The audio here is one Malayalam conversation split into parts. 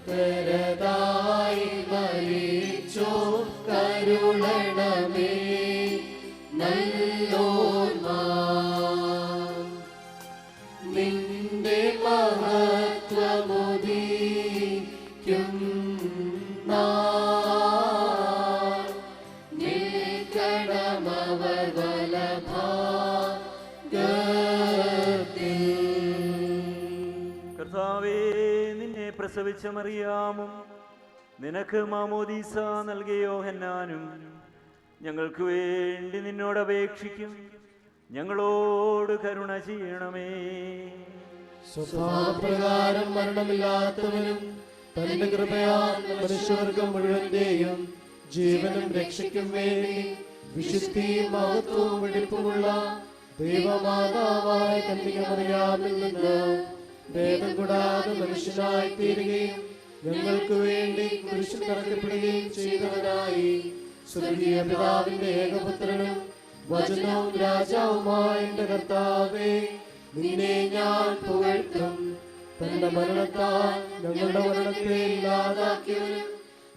തരതായി മരിച്ചോ കരുളണമേ നല്ലോർമ്മ. നിന്റെ മഹത്വമുദീക്കും നിൽക്കണമവർ വലഭാഗത്തിൽ. കർത്താവേ, നിന്നെ പ്രസവിച്ച മറിയാമും നിനക്ക് മാമോദീസ നൽകിയ യോഹന്നാനും ഞങ്ങൾക്ക് വേണ്ടി നിന്നോട് അപേക്ഷിക്കും. ഞങ്ങളോട് കരുണ ചെയ്യണമേ. സ്വഭാവപ്രകാരം മരണമില്ലാത്തവനും തന്റെ കൃപയാൽ മനുഷ്യവർഗം മുഴുവന്റെയും ജീവനും രക്ഷയ്ക്കും വേണ്ടി വിശുദ്ധിയും മഹത്വവും വെടിപ്പുമുള്ള ദൈവമാതാവായ കന്യകമറിയാമിൽ നിന്ന് ഭേദം കൂടാതെ മനുഷ്യനായി തീരുകയും ഞങ്ങൾക്ക് വേണ്ടി കുരിശിൽ തറക്കപ്പെടുകയും ചെയ്തവനായി സ്വർഗീയ പിതാവിന്റെ ഏകപുത്രനും വചനവും രാജാവുമായ എന്റെ കർത്താവേ, നിന്നെ ഞാൻ പുകഴ്ത്തും. തന്റെ മരണത്താൽ ഞങ്ങളുടെ മരണത്തെ ഇല്ലാതാക്കിയവനും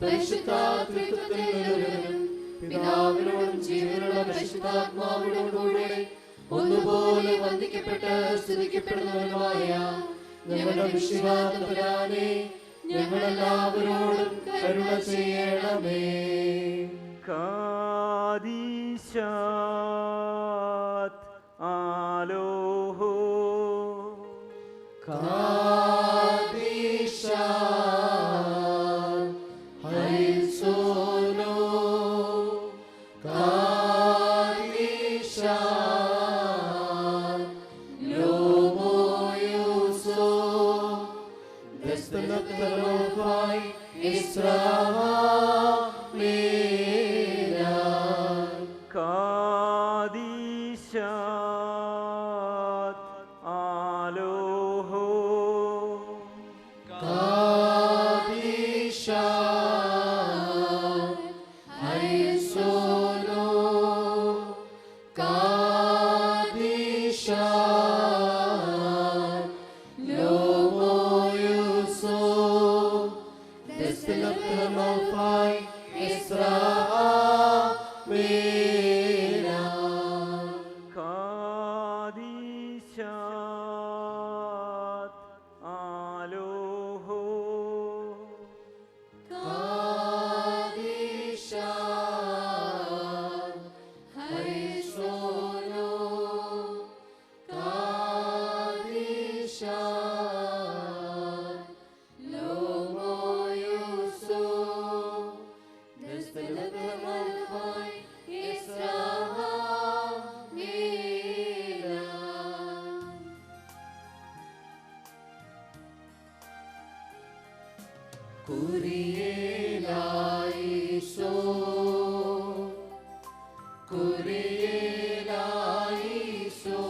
പരിശുദ്ധാത്രിത്വത്തിൽ നിലവിലും പിതാവിനോടും ജീവനുള്ള പരിശുദ്ധാത്മാവിനോടുകൂടെ ഒന്നുപോലെ വന്ദിക്കപ്പെട്ട് സ്തുതിക്കപ്പെടുന്നവനുമായ ഞങ്ങളുടെ വിശ്വാസപരാനെ ഞങ്ങളെല്ലാവരോടും കരുണ ചെയ്യണമേ. കാദീശാത് ആലോഹോ കാദീശാത് ഹൈസോനോ കാദീശാത് ലോമോയുസോ ദസ്തനത്തലോഫായി ഇസ്രായേലാ കാദീശാത് ആലോഹോ കാദീശാത് ഹൈസോനോ കാദീശാത് ലോമോയുസോ ദസ്തനത്തലോഫായി ഇസ്രായേലാ കാദീശാത് ആലോഹോ കാദീശാത് ഹൈസോനോ കാദീശാത് ലോമോയുസോ ദസ്തനത്തലോഫായി ഇസ്രായേലാ. കുരിയേലായിസോ കുരിയേലായിസോ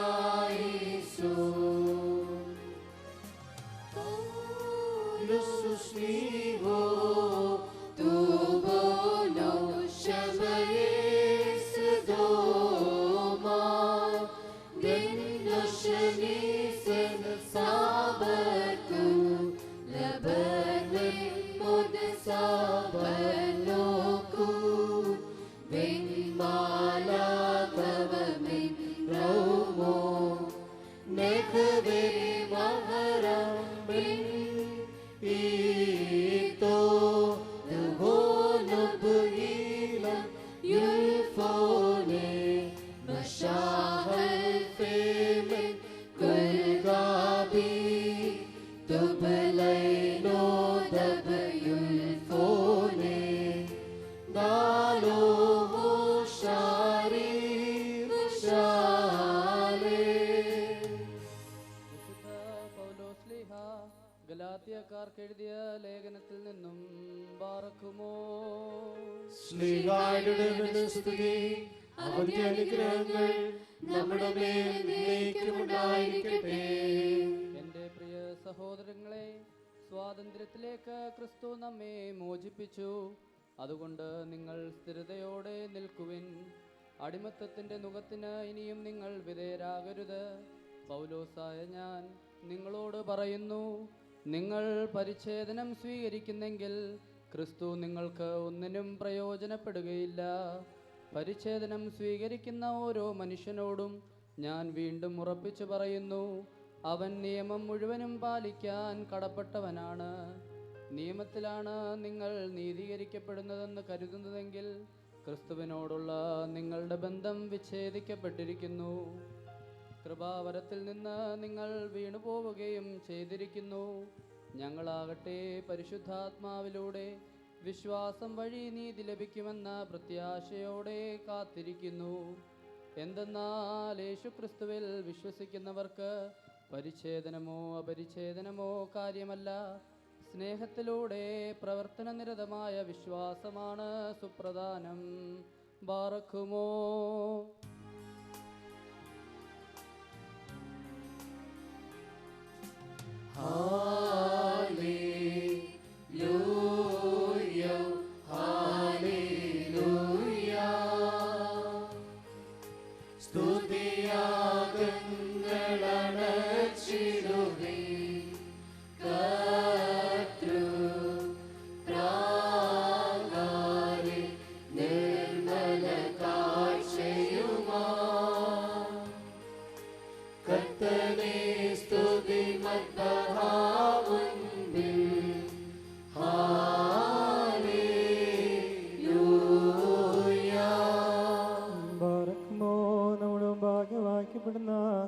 കുരിയേലായിസോ ലുസുസ്മിഹോ തുബോനോ ശബയേസ്ദോമാ ദന്നശനീസൻ സാബതു ലബനൻ മുദ്സാബനോകു വെൺമാലാതവമിൻ റൗമോ നെഖവേ മഹരമിൻ ഈതോ ദുഹോനുബുയിലം യുൽഫോനെ മഷാഹൽ ഫേമിൻ കുൽഗാബി തുബലൈനോ ദബയുൽഫോനെ ദാലോ ഷാരി ഷാലേ. വിശുദ്ധ പൗലോസ്ലീഹ ഗലാത്യക്കാർക്ക് എഴുതിയ ലേഖനത്തിൽ നിന്നും ബാറക്കുമോ. ശ്ലീഹായുടെ സ്തുതി അവന്റെ അനുഗ്രഹങ്ങൾ നമ്മുടെ മേൽ എന്നേക്കുമുണ്ടായിരിക്കട്ടെ. എൻ്റെ പ്രിയ സഹോദരങ്ങളെ, സ്വാതന്ത്ര്യത്തിലേക്ക് ക്രിസ്തു നമ്മെ മോചിപ്പിച്ചു. അതുകൊണ്ട് നിങ്ങൾ സ്ഥിരതയോടെ നിൽക്കുവിൻ. അടിമത്തത്തിൻ്റെ നുകത്തിന് ഇനിയും നിങ്ങൾ വിധേയരാകരുത്. പൗലോസായ ഞാൻ നിങ്ങളോട് പറയുന്നു, നിങ്ങൾ പരിച്ഛേദനം സ്വീകരിക്കുന്നെങ്കിൽ ക്രിസ്തു നിങ്ങൾക്ക് ഒന്നിനും പ്രയോജനപ്പെടുകയില്ല. പരിച്ഛേദനം സ്വീകരിക്കുന്ന ഓരോ മനുഷ്യനോടും ഞാൻ വീണ്ടും ഉറപ്പിച്ചു പറയുന്നു, അവൻ നിയമം മുഴുവനും പാലിക്കാൻ കടപ്പെട്ടവനാണ്. നിയമത്തിലാണ് നിങ്ങൾ നീതീകരിക്കപ്പെടുന്നതെന്ന് കരുതുന്നതെങ്കിൽ ക്രിസ്തുവിനോടുള്ള നിങ്ങളുടെ ബന്ധം വിച്ഛേദിക്കപ്പെട്ടിരിക്കുന്നു. കൃപാവരത്തിൽ നിന്ന് നിങ്ങൾ വീണുപോവുകയും ചെയ്തിരിക്കുന്നു. ഞങ്ങളാകട്ടെ പരിശുദ്ധാത്മാവിലൂടെ വിശ്വാസം വഴി നീതി ലഭിക്കുമെന്ന പ്രത്യാശയോടെ കാത്തിരിക്കുന്നു. എന്തെന്നാൽ യേശുക്രിസ്തുവിൽ വിശ്വസിക്കുന്നവർക്ക് പരിച്ഛേദനമോ അപരിച്ഛേദനമോ കാര്യമല്ല, സ്നേഹത്തിലൂടെ പ്രവർത്തനനിരതമായ വിശ്വാസമാണ് സുപ്രധാനം. ബാറക്കുമോ.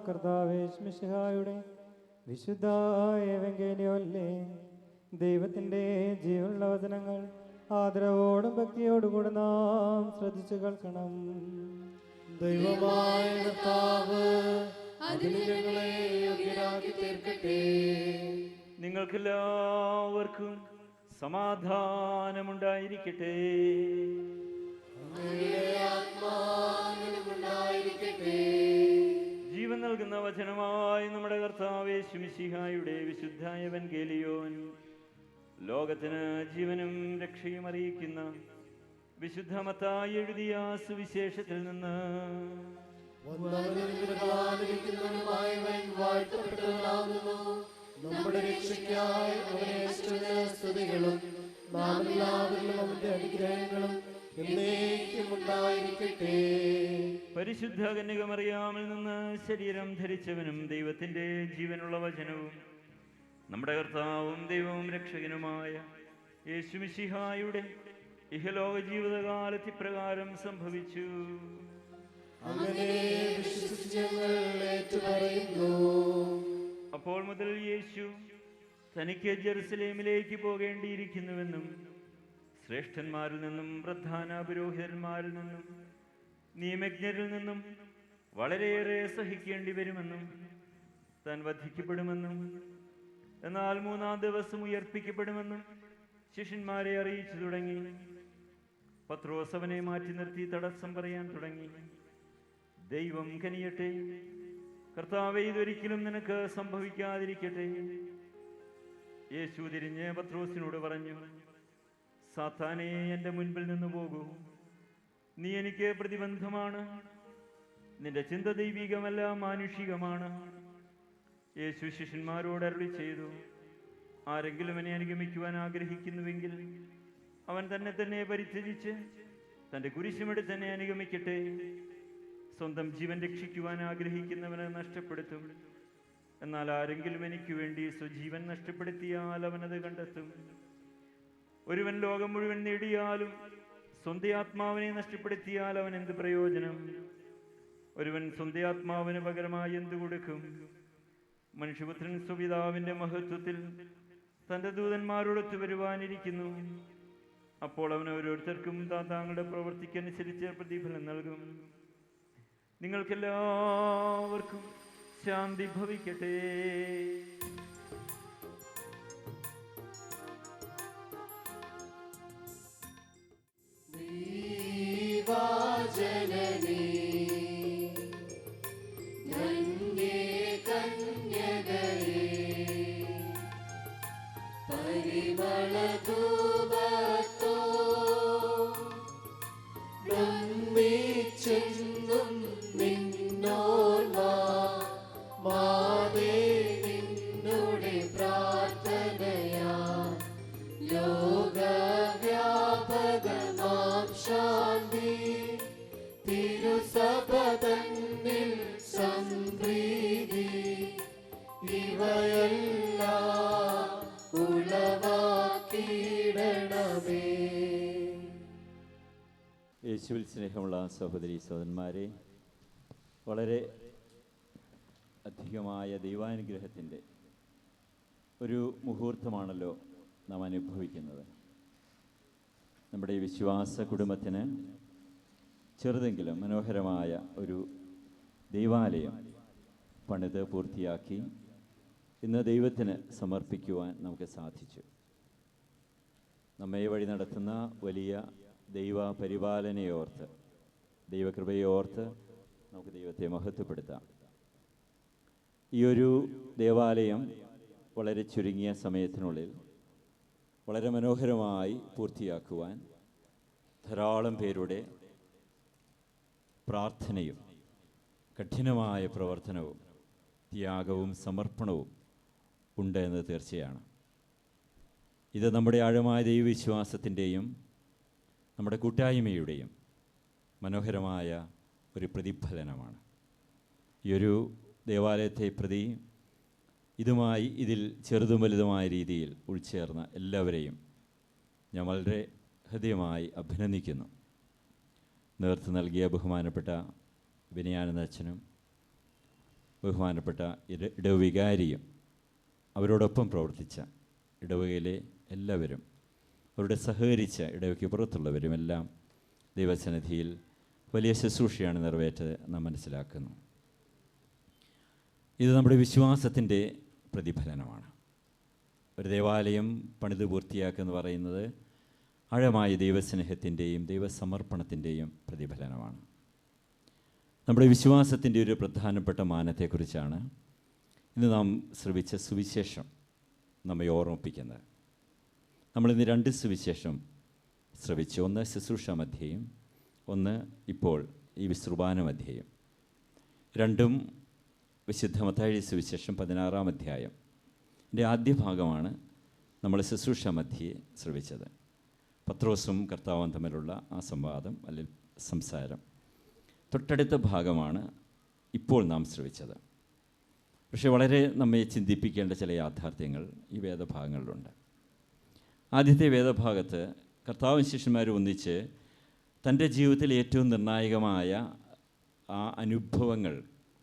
കർത്താവേശ്മിശിഹായുടെ വിശുദ്ധ എവങ്കേലിയോനിലെ ദൈവത്തിൻ്റെ ജീവനുള്ള വചനങ്ങൾ ആദരവോടും ഭക്തിയോടുകൂടെ നാം ശ്രദ്ധിച്ചു കേൾക്കണം. ദൈവമായ കർത്താവ് അതിന് ഞങ്ങളെ യോഗ്യരാക്കി തീർക്കട്ടെ. നിങ്ങൾക്കെല്ലാവർക്കും സമാധാനമുണ്ടായിരിക്കട്ടെ. ജീവൻ നൽകുന്ന വചനമായി നമ്മുടെ കർത്താവ് യേശുമിശിഹായുടെ വിശുദ്ധ എവങ്കേലിയോൻ ലോകത്തിന് ജീവനും രക്ഷയും അറിയിക്കുന്ന വിശുദ്ധ മത്തായി എഴുതിയ സുവിശേഷത്തിൽ നിന്ന് നമ്മുടെ രക്ഷയ്ക്കായി അവനെ സ്തുതികളും നാം എല്ലാവരിലും അവന്റെ അനുഗ്രഹങ്ങളും എന്നേക്കും ഉണ്ടായിരിക്കട്ടെ. പരിശുദ്ധ കന്യകമറിയാമിൽ നിന്ന് ശരീരം ധരിച്ചവനും ദൈവത്തിന്റെ ജീവനുള്ള വചനവും നമ്മുടെ കർത്താവും ദൈവവും രക്ഷകനുമായ യേശുമിശിഹായുടെ ഇഹലോക ജീവിതകാലത്ത് ഇപ്രകാരം സംഭവിച്ചു. അങ്ങനെ വിശ്വസിച്ച് ഞങ്ങൾ ഏറ്റുപറയുന്നു. അപ്പോൾ മുതൽ യേശു തനിക്ക് ജെറുസലേമിലേക്ക് പോകേണ്ടിയിരിക്കുന്നുവെന്നും ശ്രേഷ്ഠന്മാരിൽ നിന്നും പ്രധാന പുരോഹിതന്മാരിൽ നിന്നും നിയമജ്ഞരിൽ നിന്നും വളരെയേറെ സഹിക്കേണ്ടി വരുമെന്നും താൻ വധിക്കപ്പെടുമെന്നും എന്നാൽ 3-ാം ദിവസം ഉയർപ്പിക്കപ്പെടുമെന്നും ശിഷ്യന്മാരെ അറിയിച്ചു തുടങ്ങി. പത്രോസ് അവനെ മാറ്റി നിർത്തി തടസ്സം പറയാൻ തുടങ്ങി. ദൈവം കനിയട്ടെ, കർത്താവേ, ഇതൊരിക്കലും നിനക്ക് സംഭവിക്കാതിരിക്കട്ടെ. യേശു തിരിഞ്ഞ് പത്രോസിനോട് പറഞ്ഞു, സാത്താനേ, എൻ്റെ മുൻപിൽ നിന്ന് പോകൂ. നീ എനിക്ക് പ്രതിബന്ധമാണ്. നിന്റെ ചിന്ത ദൈവികമല്ല, മാനുഷികമാണ്. യേശു ശിഷ്യന്മാരോട് അരുളി ചെയ്തു, ആരെങ്കിലും എന്നെ അനുഗമിക്കുവാൻ ആഗ്രഹിക്കുന്നുവെങ്കിൽ അവൻ തന്നെ പരിത്യജിച്ച് തൻ്റെ കുരിശുമെടുത്ത് തന്നെ അനുഗമിക്കട്ടെ. സ്വന്തം ജീവൻ രക്ഷിക്കുവാൻ ആഗ്രഹിക്കുന്നവന് നഷ്ടപ്പെടുത്തും. എന്നാൽ ആരെങ്കിലും എനിക്ക് വേണ്ടി സ്വജീവൻ നഷ്ടപ്പെടുത്തിയാൽ അവനത് കണ്ടെത്തും. ഒരുവൻ ലോകം മുഴുവൻ നേടിയാലും സ്വന്തം ആത്മാവിനെ നഷ്ടപ്പെടുത്തിയാൽ അവൻ എന്ത് പ്രയോജനം? ഒരുവൻ സ്വന്തം ആത്മാവിന് പകരമായി എന്തു കൊടുക്കും? മനുഷ്യപുത്രൻ സുപിതാവിന്റെ മഹത്വത്തിൽ തന്റെ ദൂതന്മാരോടൊത്തു വരുവാനിരിക്കുന്നു. അപ്പോൾ അവൻ ഓരോരുത്തർക്കും താങ്കളുടെ പ്രവൃത്തിക്കനുസരിച്ച് പ്രതിഫലം നൽകും. നിങ്ങൾക്കെല്ലാവർക്കും ശാന്തി ഭവിക്കട്ടെ. നിന്നോർമ്മ യേശുവിൽ സ്നേഹമുള്ള സഹോദരി സഹോദരന്മാരെ, വളരെ അധികമായ ദൈവാനുഗ്രഹത്തിൻ്റെ ഒരു മുഹൂർത്തമാണല്ലോ നാം അനുഭവിക്കുന്നത്. നമ്മുടെ വിശ്വാസ കുടുംബത്തിന് ചെറുതെങ്കിലും മനോഹരമായ ഒരു ദൈവാലയം പണിത് പൂർത്തിയാക്കി ഇന്ന് ദൈവത്തിന് സമർപ്പിക്കുവാൻ നമുക്ക് സാധിച്ചു. നമ്മെ വഴി നടത്തുന്ന വലിയ ദൈവ പരിപാലനയോർത്ത്, ദൈവകൃപയോർത്ത് നമുക്ക് ദൈവത്തെ മഹത്വപ്പെടുത്താം. ഈ ഒരു ദേവാലയം വളരെ ചുരുങ്ങിയ സമയത്തിനുള്ളിൽ വളരെ മനോഹരമായി പൂർത്തിയാക്കുവാൻ ധാരാളം പേരുടെ പ്രാർത്ഥനയും കഠിനമായ പ്രവർത്തനവും ത്യാഗവും സമർപ്പണവും ഉണ്ട് എന്ന് തീർച്ചയാണ്. ഇത് നമ്മുടെ ആഴമായ ദൈവവിശ്വാസത്തിൻ്റെയും നമ്മുടെ കൂട്ടായ്മയുടെയും മനോഹരമായ ഒരു പ്രതിഫലനമാണ്. ഈ ഒരു ദേവാലയത്തെ പ്രതി ഇതിൽ ചെറുതും വലുതുമായ രീതിയിൽ ഉൾച്ചേർന്ന എല്ലാവരെയും ഞാൻ വളരെ ഹൃദയമായി അഭിനന്ദിക്കുന്നു. നേതൃത്വം നൽകിയ ബഹുമാനപ്പെട്ട വിനയാനന്ദ അച്ഛനും ബഹുമാനപ്പെട്ട ഇടവികാരിയും അവരോടൊപ്പം പ്രവർത്തിച്ച ഇടവകയിലെ എല്ലാവരും, അവരുടെ സഹകരിച്ച ഇടവയ്ക്ക് പുറത്തുള്ളവരും എല്ലാം ദൈവസന്നിധിയിൽ വലിയ ശുശ്രൂഷയാണ് നിറവേറ്റത് നാം മനസ്സിലാക്കുന്നു. ഇത് നമ്മുടെ വിശ്വാസത്തിൻ്റെ പ്രതിഫലനമാണ്. ഒരു ദേവാലയം പണിത് പൂർത്തിയാക്കുക എന്ന് പറയുന്നത് ആഴമായ ദൈവസ്നേഹത്തിൻ്റെയും ദൈവസമർപ്പണത്തിൻ്റെയും പ്രതിഫലനമാണ്. നമ്മുടെ വിശ്വാസത്തിൻ്റെ ഒരു പ്രധാനപ്പെട്ട മാനത്തെക്കുറിച്ചാണ് ഇന്ന് നാം ശ്രവിച്ച സുവിശേഷം നമ്മെ ഓർമ്മിപ്പിക്കുന്നത്. നമ്മളിന്ന് 2 സുവിശേഷം ശ്രവിച്ചു. ഒന്ന് ശുശ്രൂഷ മധ്യേയും, ഒന്ന് ഇപ്പോൾ ഈ വിശ്രുബാന മധ്യേയും. രണ്ടും വിശുദ്ധ മത്തായി സുവിശേഷം 16-ാം അധ്യായം ഇതിൻ്റെ ആദ്യ ഭാഗമാണ് നമ്മൾ ശുശ്രൂഷ മധ്യേ ശ്രവിച്ചത്. പത്രോസും കർത്താവും തമ്മിലുള്ള ആ സംവാദം അല്ലെങ്കിൽ സംസാരം. തൊട്ടടുത്ത ഭാഗമാണ് ഇപ്പോൾ നാം ശ്രവിച്ചത്. പക്ഷേ വളരെ നമ്മെ ചിന്തിപ്പിക്കേണ്ട ചില യാഥാർത്ഥ്യങ്ങൾ ഈ വേദഭാഗങ്ങളിലുണ്ട്. ആദ്യത്തെ വേദഭാഗത്ത് കർത്താവും ശിഷ്യന്മാരും ഒന്നിച്ച് തൻ്റെ ജീവിതത്തിൽ ഏറ്റവും നിർണായകമായ ആ അനുഭവങ്ങൾ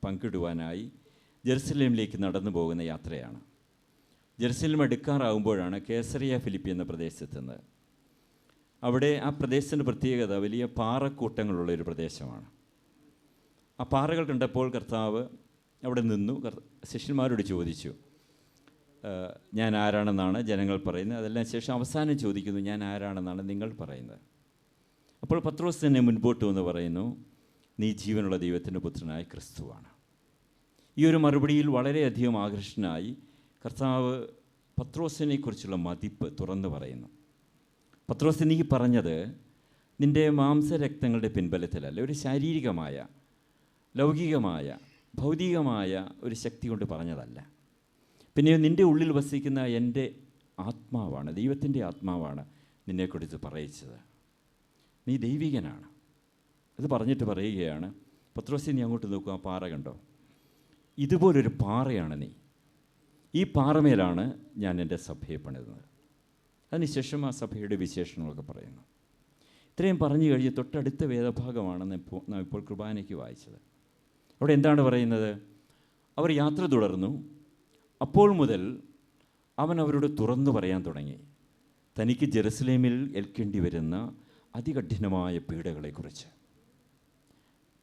പങ്കിടുവാനായി ജെറുസലേമിലേക്ക് നടന്നു പോകുന്ന യാത്രയാണ്. ജെറുസലേം അടുക്കാറാവുമ്പോഴാണ് കേസറിയ ഫിലിപ്പി എന്ന പ്രദേശത്തെത്തുന്നത്. അവിടെ ആ പ്രദേശത്തിൻ്റെ പ്രത്യേകത വലിയ പാറക്കൂട്ടങ്ങളുള്ള ഒരു പ്രദേശമാണ്. ആ പാറകൾ കണ്ടപ്പോൾ കർത്താവ് അവിടെ നിന്നു ശിഷ്യന്മാരോട് ചോദിച്ചു, ഞാൻ ആരാണെന്നാണ് ജനങ്ങൾ പറയുന്നത്? അതെല്ലാം ശേഷം അവസാനം ചോദിക്കുന്നു, ഞാൻ ആരാണെന്നാണ് നിങ്ങൾ പറയുന്നത്? അപ്പോൾ പത്രോസ് തന്നെ മുൻപോട്ട് വന്ന് പറയുന്നു, നീ ജീവനുള്ള ദൈവത്തിൻ്റെ പുത്രനായ ക്രിസ്തുവാണ്. ഈ ഒരു മറുപടിയിൽ വളരെയധികം ആകർഷണനായി കർത്താവ് പത്രോസിനെക്കുറിച്ചുള്ള മതിപ്പ് തുറന്നു പറയുന്നു. പത്രോസ്, നീ പറഞ്ഞത് നിൻ്റെ മാംസരക്തങ്ങളുടെ പിൻബലത്തിലല്ല, ഒരു ശാരീരികമായ ലൗകികമായ ഭൗതികമായ ഒരു ശക്തി കൊണ്ട് പറഞ്ഞതല്ല. പിന്നെ നിൻ്റെ ഉള്ളിൽ വസിക്കുന്ന എൻ്റെ ആത്മാവാണ്, ദൈവത്തിൻ്റെ ആത്മാവാണ് നിന്നെക്കുറിച്ച് പറയിച്ചത്. നീ ദൈവികനാണ്. അത് പറഞ്ഞിട്ട് പറയുകയാണ്, പത്രോസേ നീ അങ്ങോട്ട് നോക്കുക, ആ പാറ കണ്ടോ? ഇതുപോലൊരു പാറയാണ് നീ. ഈ പാറമേലാണ് ഞാൻ എൻ്റെ സഭയെ പണിതുന്നത്. അതിനുശേഷം ആ സഭയുടെ വിശേഷങ്ങളൊക്കെ പറയുന്നു. ഇത്രയും പറഞ്ഞു കഴിഞ്ഞ് തൊട്ടടുത്ത വേദഭാഗമാണ് നാം ഇപ്പോൾ കുർബാനയ്ക്ക് വായിച്ചത്. അവിടെ എന്താണ് പറയുന്നത്? അവർ യാത്ര തുടർന്നു. അപ്പോൾ മുതൽ അവൻ അവരോട് തുറന്നു പറയാൻ തുടങ്ങി, തനിക്ക് ജെറുസലേമിൽ ഏൽക്കേണ്ടി വരുന്ന അതികഠിനമായ പീഡകളെക്കുറിച്ച്,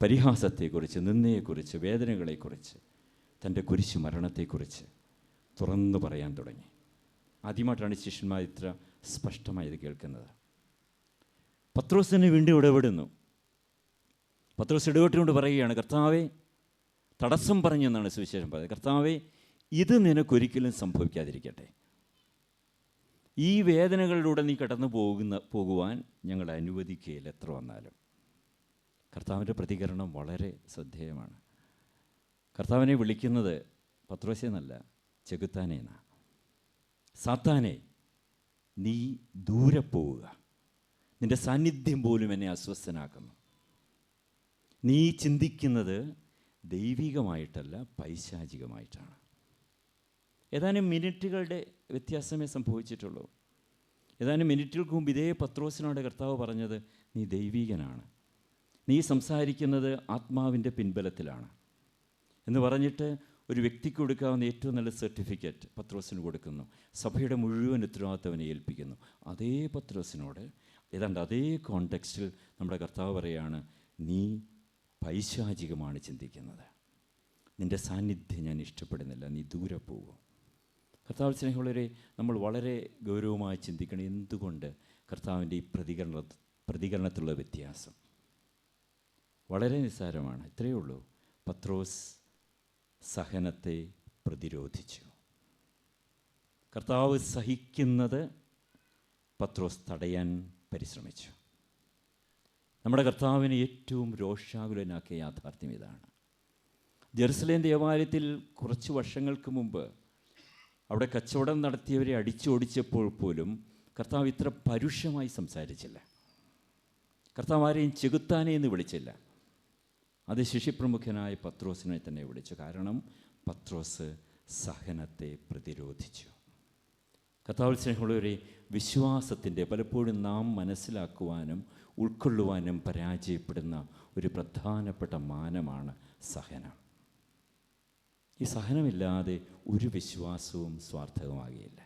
പരിഹാസത്തെക്കുറിച്ച്, നിന്ദയെക്കുറിച്ച്, വേദനകളെക്കുറിച്ച്, തൻ്റെ കുരിശു മരണത്തെക്കുറിച്ച് തുറന്നു പറയാൻ തുടങ്ങി. ആദ്യമായിട്ടാണ് ശിഷ്യന്മാർ ഇത്ര സ്പഷ്ടമായത് കേൾക്കുന്നത്. പത്രോസിനെ വീണ്ടും ഇടപെടുന്നു. പത്രോസ് ഇടപെട്ടുകൊണ്ട് പറയുകയാണ്, കർത്താവേ, തടസ്സം പറഞ്ഞെന്നാണ് സുവിശേഷം പറയുന്നത്, കർത്താവേ, ഇത് നിനക്കൊരിക്കലും സംഭവിക്കാതിരിക്കട്ടെ. ഈ വേദനകളിലൂടെ നീ കടന്നു പോകുവാൻ ഞങ്ങൾ അനുവദിക്കുകയില്ല, എത്ര വന്നാലും. കർത്താവിൻ്റെ പ്രതികരണം വളരെ ശ്രദ്ധേയമാണ്. കർത്താവിനെ വിളിക്കുന്നത് പത്രോസെന്നല്ല, ചെകുത്താനേന്നാണ്. സാത്താനെ, നീ ദൂരെ പോവുക, നിൻ്റെ സാന്നിധ്യം പോലും എന്നെ അസ്വസ്ഥനാക്കുന്നു. നീ ചിന്തിക്കുന്നത് ദൈവികമായിട്ടല്ല, പൈശാചികമായിട്ടാണ്. ഏതാനും മിനിറ്റുകളുടെ വ്യത്യാസമേ സംഭവിച്ചിട്ടുള്ളൂ. ഏതാനും മിനിറ്റുകൾക്ക് മുമ്പ് ഇതേ പത്രോസിനോട് കർത്താവ് പറഞ്ഞത്, നീ ദൈവികനാണ്, നീ സംസാരിക്കുന്നത് ആത്മാവിൻ്റെ പിൻബലത്തിലാണ് എന്ന് പറഞ്ഞിട്ട് ഒരു വ്യക്തിക്ക് കൊടുക്കാവുന്ന ഏറ്റവും നല്ല സർട്ടിഫിക്കറ്റ് പത്രോസിന് കൊടുക്കുന്നു. സഭയുടെ മുഴുവൻ ഉത്തരവാദിത്തവനെ ഏൽപ്പിക്കുന്നു. അതേ പത്രോസിനോട് ഏതാണ്ട് അതേ കോണ്ടെക്സ്റ്റിൽ നമ്മുടെ കർത്താവ് പറയുകയാണ്, നീ പൈശാചികമാണ് ചിന്തിക്കുന്നത്, നിൻ്റെ സാന്നിധ്യം ഞാൻ ഇഷ്ടപ്പെടുന്നില്ല, നീ ദൂരെ പോകും. കർത്താവ് സ്നേഹമുള്ളവരെ, നമ്മൾ വളരെ ഗൗരവമായി ചിന്തിക്കണം. എന്തുകൊണ്ട് കർത്താവിൻ്റെ ഈ പ്രതികരണത്തിലുള്ള വ്യത്യാസം വളരെ നിസ്സാരമാണ്. ഇത്രയേ ഉള്ളൂ. പത്രോസ് സഹനത്തെ പ്രതിരോധിച്ചു. കർത്താവ് സഹിക്കുന്നത് പത്രോസ് തടയാൻ പരിശ്രമിച്ചു. നമ്മുടെ കർത്താവിനെ ഏറ്റവും രോഷാകുലനാക്കിയ യാഥാർത്ഥ്യം ഇതാണ്. ജെറുസലേം ദേവാലയത്തിൽ കുറച്ച് വർഷങ്ങൾക്ക് മുമ്പ് അവിടെ കച്ചവടം നടത്തിയവരെ അടിച്ചോടിച്ചപ്പോൾ പോലും കർത്താവ് ഇത്ര പരുഷമായി സംസാരിച്ചില്ല. കർത്താവ് ആരെയും ചെകുത്താനെ എന്ന് വിളിച്ചില്ല. അത് ശിഷ്യപ്രമുഖനായ പത്രോസിനെ തന്നെ വിളിച്ചു. കാരണം പത്രോസ് സഹനത്തെ പ്രതിരോധിച്ചു. കർത്താവിൽ സ്നേഹമുള്ളവരെ, വിശ്വാസത്തിൻ്റെ പലപ്പോഴും നാം മനസ്സിലാക്കുവാനും ഉൾക്കൊള്ളുവാനും പരാജയപ്പെടുന്ന ഒരു പ്രധാനപ്പെട്ട മാനമാണ് സഹനം. ഈ സഹനമില്ലാതെ ഒരു വിശ്വാസവും സ്വാർത്ഥകമാകുകയില്ല.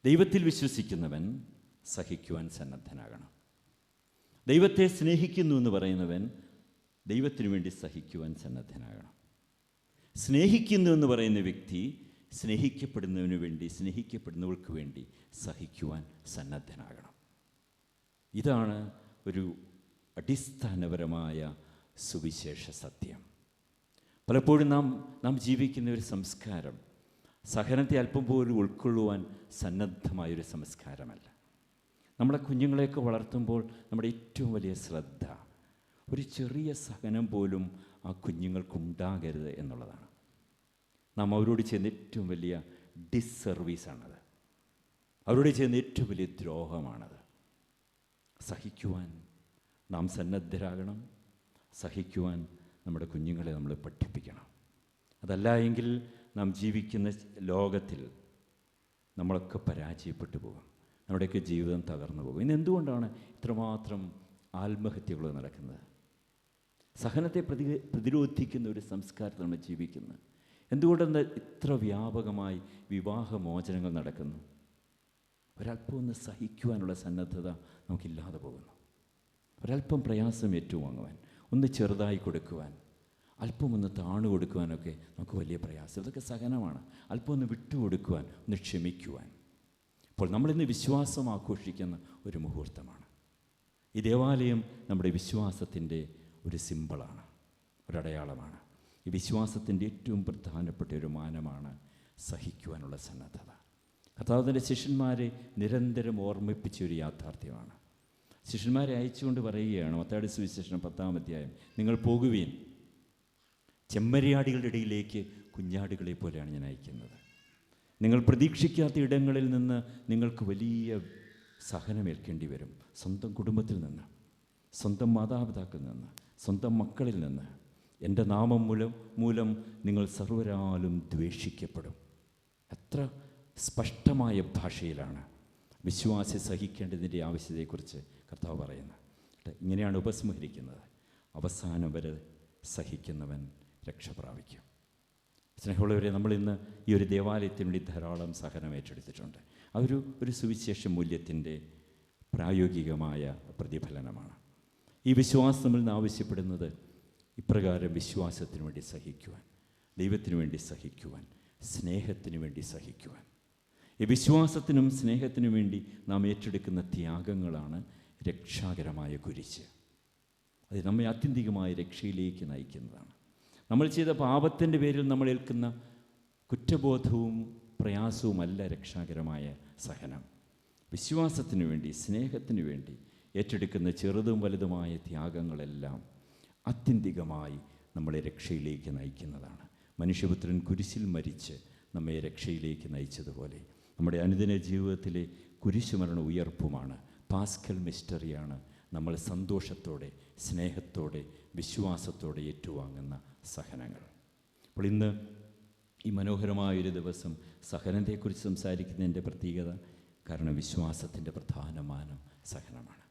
ദൈവത്തിൽ വിശ്വസിക്കുന്നവൻ സഹിക്കുവാൻ സന്നദ്ധനാകണം. ദൈവത്തെ സ്നേഹിക്കുന്നു എന്ന് പറയുന്നവൻ ദൈവത്തിനു വേണ്ടി സഹിക്കുവാൻ സന്നദ്ധനാകണം. സ്നേഹിക്കുന്നു എന്ന് പറയുന്ന വ്യക്തി സ്നേഹിക്കപ്പെടുന്നവന് വേണ്ടി, സ്നേഹിക്കപ്പെടുന്നവർക്ക് വേണ്ടി സഹിക്കുവാൻ സന്നദ്ധനാകണം. ഇതാണ് ഒരു അടിസ്ഥാനപരമായ സുവിശേഷ സത്യം. പലപ്പോഴും നാം ജീവിക്കുന്ന ഒരു സംസ്കാരം സഹനത്തെ അല്പം പോലും ഉൾക്കൊള്ളുവാൻ സന്നദ്ധമായൊരു സംസ്കാരമല്ല. നമ്മളെ കുഞ്ഞുങ്ങളെയൊക്കെ വളർത്തുമ്പോൾ നമ്മുടെ ഏറ്റവും വലിയ ശ്രദ്ധ ഒരു ചെറിയ സഹനം പോലും ആ കുഞ്ഞുങ്ങൾക്കുണ്ടാകരുത് എന്നുള്ളതാണ്. നാം അവരോട് ചെയ്യുന്ന ഏറ്റവും വലിയ ഡിസ്സർവീസാണത്. അവരോട് ചെയ്യുന്ന ഏറ്റവും വലിയ ദ്രോഹമാണത്. സഹിക്കുവാൻ നാം സന്നദ്ധരാകണം. സഹിക്കുവാൻ നമ്മുടെ കുഞ്ഞുങ്ങളെ നമ്മൾ പഠിപ്പിക്കണം. അതല്ല എങ്കിൽ നാം ജീവിക്കുന്ന ലോകത്തിൽ നമ്മളൊക്കെ പരാജയപ്പെട്ടു പോകും. നമ്മുടെയൊക്കെ ജീവിതം തകർന്നു പോകും. ഇന്ന് എന്തുകൊണ്ടാണ് ഇത്രമാത്രം ആത്മഹത്യകൾ നടക്കുന്നത്? സഹനത്തെ പ്രതിരോധിക്കുന്ന ഒരു സംസ്കാരത്തിൽ നമ്മൾ ജീവിക്കുന്നത്. എന്തുകൊണ്ടെന്ന് ഇത്ര വ്യാപകമായി വിവാഹമോചനങ്ങൾ നടക്കുന്നു? ഒരല്പം ഒന്ന് സഹിക്കുവാനുള്ള സന്നദ്ധത നമുക്കില്ലാതെ പോകുന്നു. ഒരല്പം പ്രയാസം ഏറ്റുവാങ്ങുവാൻ, ഒന്ന് ചെറുതായി കൊടുക്കുവാൻ, അല്പം ഒന്ന് താണു കൊടുക്കുവാനൊക്കെ നമുക്ക് വലിയ പ്രയാസം. ഇതൊക്കെ സഹനമാണ്. അല്പം ഒന്ന് വിട്ടുകൊടുക്കുവാൻ, ഒന്ന് ക്ഷമിക്കുവാൻ. അപ്പോൾ നമ്മളിന്ന് വിശ്വാസം ആഘോഷിക്കുന്ന ഒരു മുഹൂർത്തമാണ്. ഈ ദേവാലയം നമ്മുടെ വിശ്വാസത്തിൻ്റെ ഒരു സിമ്പിളാണ്, ഒരടയാളമാണ്. ഈ വിശ്വാസത്തിൻ്റെ ഏറ്റവും പ്രധാനപ്പെട്ട ഒരു മാനമാണ് സഹിക്കുവാനുള്ള സന്നദ്ധത. കർത്താവിൻ്റെ ശിഷ്യന്മാരെ നിരന്തരം ഓർമ്മിപ്പിച്ച ഒരു യാഥാർത്ഥ്യമാണ്. ശിഷ്യന്മാരെ അയച്ചുകൊണ്ട് പറയുകയാണ്, മത്തായിയുടെ സുവിശേഷം 10-ാം അധ്യായം, നിങ്ങൾ പോകുവീൻ, ചെമ്മരിയാടികളുടെ ഇടയിലേക്ക് കുഞ്ഞാടുകളെ പോലെയാണ് ഞാൻ അയക്കുന്നത്. നിങ്ങൾ പ്രതീക്ഷിക്കാത്ത ഇടങ്ങളിൽ നിന്ന് നിങ്ങൾക്ക് വലിയ സഹനമേൽക്കേണ്ടി വരും. സ്വന്തം കുടുംബത്തിൽ നിന്ന്, സ്വന്തം മാതാപിതാക്കളിൽ നിന്ന്, സ്വന്തം മക്കളിൽ നിന്ന്. എൻ്റെ നാമം മൂലം നിങ്ങൾ സർവ്വരാലും ദ്വേഷിക്കപ്പെടും. എത്ര സ്പഷ്ടമായ ഭാഷയിലാണ് വിശ്വാസി സഹിക്കേണ്ടതിൻ്റെ ആവശ്യതയെക്കുറിച്ച് കർത്താവ് പറയുന്നത്. ഇങ്ങനെയാണ് ഉപസംഹരിക്കുന്നത്: അവസാനം വരെ സഹിക്കുന്നവൻ രക്ഷ പ്രാപിക്കും. സ്നേഹമുള്ളവരെ, നമ്മളിന്ന് ഈ ഒരു ദേവാലയത്തിന് വേണ്ടി ധാരാളം സഹനം ഏറ്റെടുത്തിട്ടുണ്ട്. അതൊരു സുവിശേഷ മൂല്യത്തിൻ്റെ പ്രായോഗികമായ പ്രതിഫലനമാണ്. ഈ വിശ്വാസം നമ്മളിൽ നിന്ന് ആവശ്യപ്പെടുന്നത് ഇപ്രകാരം: വിശ്വാസത്തിന് വേണ്ടി സഹിക്കുവാൻ, ദൈവത്തിന് വേണ്ടി സഹിക്കുവാൻ, സ്നേഹത്തിന് വേണ്ടി സഹിക്കുവാൻ. ഈ വിശ്വാസത്തിനും സ്നേഹത്തിനും വേണ്ടി നാം ഏറ്റെടുക്കുന്ന ത്യാഗങ്ങളാണ് രക്ഷാകരമായ കുരിശ്. അത് നമ്മെ ആത്യന്തികമായ രക്ഷയിലേക്ക് നയിക്കുന്നതാണ്. നമ്മൾ ചെയ്ത പാപത്തിൻ്റെ പേരിൽ നമ്മൾ ഏൽക്കുന്ന കുറ്റബോധവും പ്രയാസവുമല്ല രക്ഷാകരമായ സഹനം. വിശ്വാസത്തിനു വേണ്ടി, സ്നേഹത്തിനു വേണ്ടി ഏറ്റെടുക്കുന്ന ചെറുതും വലുതുമായ ത്യാഗങ്ങളെല്ലാം ആത്യന്തികമായി നമ്മളെ രക്ഷയിലേക്ക് നയിക്കുന്നതാണ്. മനുഷ്യപുത്രൻ കുരിശിൽ മരിച്ച് നമ്മെ രക്ഷയിലേക്ക് നയിച്ചതുപോലെ നമ്മുടെ അനുദിന ജീവിതത്തിലെ കുരിശുമരണ ഉയർപ്പുമാണ്, പാസ്കൽ മിസ്റ്ററിയാണ് നമ്മൾ സന്തോഷത്തോടെ, സ്നേഹത്തോടെ, വിശ്വാസത്തോടെ ഏറ്റുവാങ്ങുന്ന സഹനങ്ങൾ. അപ്പോൾ ഇന്ന് ഈ മനോഹരമായൊരു ദിവസം സഹനത്തെക്കുറിച്ച് സംസാരിക്കുന്നതിൻ്റെ പ്രത്യേകത കാരണം വിശ്വാസത്തിൻ്റെ പ്രധാന മാനം സഹനമാണ്.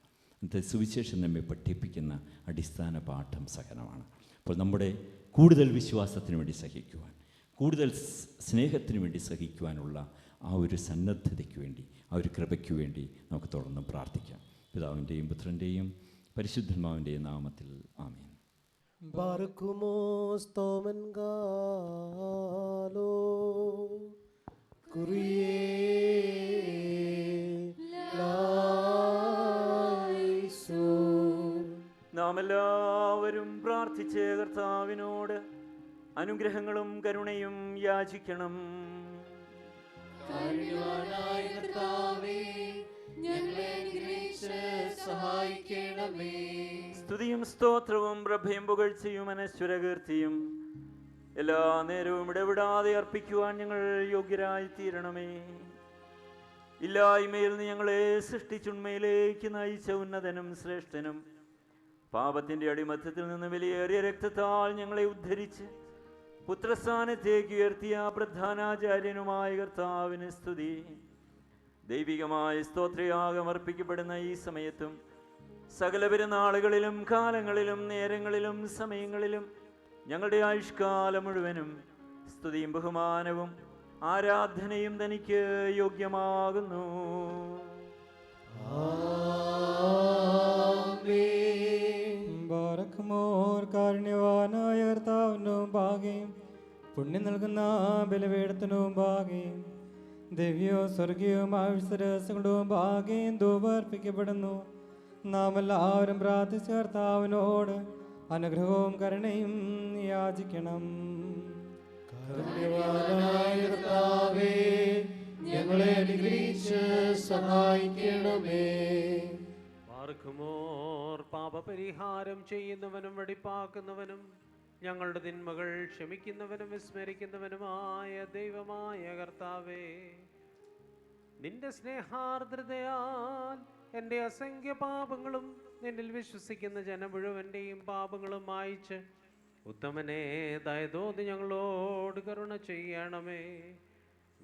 ഇന്നത്തെ സുവിശേഷം നമ്മെ പഠിപ്പിക്കുന്ന അടിസ്ഥാന പാഠം സഹനമാണ്. അപ്പോൾ നമ്മുടെ കൂടുതൽ വിശ്വാസത്തിന് വേണ്ടി സഹിക്കുവാൻ, കൂടുതൽ സ്നേഹത്തിന് വേണ്ടി സഹിക്കുവാനുള്ള ആ ഒരു സന്നദ്ധതയ്ക്ക് വേണ്ടി, ആ ഒരു കൃപയ്ക്ക് വേണ്ടി നമുക്ക് തുടർന്ന് പ്രാർത്ഥിക്കാം. പിതാവിൻ്റെയും പുത്രൻ്റെയും പരിശുദ്ധന്മാവിൻ്റെയും നാമത്തിൽ ആമേൻ. Barcumos tomen galo, Curie laison. നാം എല്ലാവരും പ്രാർത്ഥിച്ച് കർത്താവിനോട് അനുഗ്രഹങ്ങളും കരുണയും യാചിക്കണം. കാരുണ്യവാനായ കർത്താവേ, ഞങ്ങളെ അനുഗ്രഹിച്ച് സഹായിക്കണമേ. സ്തുതിയും സ്തോത്രവും പ്രഭയും പുകഴ്ചയും അനശ്വരകീർത്തിയും എല്ലാ നേരവും ഇടവിടാതെ അർപ്പിക്കുവാൻ ഞങ്ങൾ യോഗ്യരായി തീരണമേ. ഇല്ലായ്മയിൽ നിന്ന് ഞങ്ങളെ സൃഷ്ടിച്ചുണ്മയിലേക്ക് നയിച്ച ഉന്നതനും ശ്രേഷ്ഠനും പാപത്തിന്റെ അടിമത്തത്തിൽ നിന്ന് വിലയേറിയ രക്തത്താൽ ഞങ്ങളെ ഉദ്ധരിച്ച് പുത്രസ്ഥാനത്തേക്ക് ഉയർത്തിയ പ്രധാനാചാര്യനുമായ കർത്താവിന് സ്തുതി. ദൈവികമായ സ്തോത്രയാഗം അർപ്പിക്കപ്പെടുന്ന ഈ സമയത്തും സകല പെരുന്നാളുകളിലും കാലങ്ങളിലും നേരങ്ങളിലും സമയങ്ങളിലും ഞങ്ങളുടെ ആയുഷ്കാലം മുഴുവനും സ്തുതിയും ബഹുമാനവും ആരാധനയും തനിക്ക് യോഗ്യമാകുന്നു. ബാറക്കുമോർ കാരുണ്യവാനായ കർത്താവിനും ഭാഗ്യം, പുണ്യം നൽകുന്ന ബലിപീഠത്തിനും ഭാഗ്യം, ദിവ്യവും സ്വർഗീയവുമായ വിശ്വരസങ്ങളും ഭാഗ്യം ധൂപർപ്പിക്കപ്പെടുന്നു. നാം എല്ലാവരും പ്രാർത്ഥിച്ച കർത്താവിനോട് അനുഗ്രഹവും കരുണയും യാചിക്കണം. കാരുണ്യവാനായ കർത്താവേ, ഞങ്ങളെ അനുഗ്രഹിച്ച് സഹായിക്കണമേ. പാർക്കുമോർ പാപപരിഹാരം ചെയ്യുന്നവനും വെടിപ്പാക്കുന്നവനും ഞങ്ങളുടെ തിന്മകൾ ക്ഷമിക്കുന്നവനും വിസ്മരിക്കുന്നവനുമായ ദൈവമായ കർത്താവേ, നിന്റെ സ്നേഹാർദ്രതയാൽ എൻ്റെ അസംഖ്യ പാപങ്ങളും നിന്നിൽ വിശ്വസിക്കുന്ന ജനം മുഴുവൻ്റെയും പാപങ്ങളും മായിച്ച് ഉത്തമനെ ദയതോതി ഞങ്ങളോട് കരുണ ചെയ്യണമേ.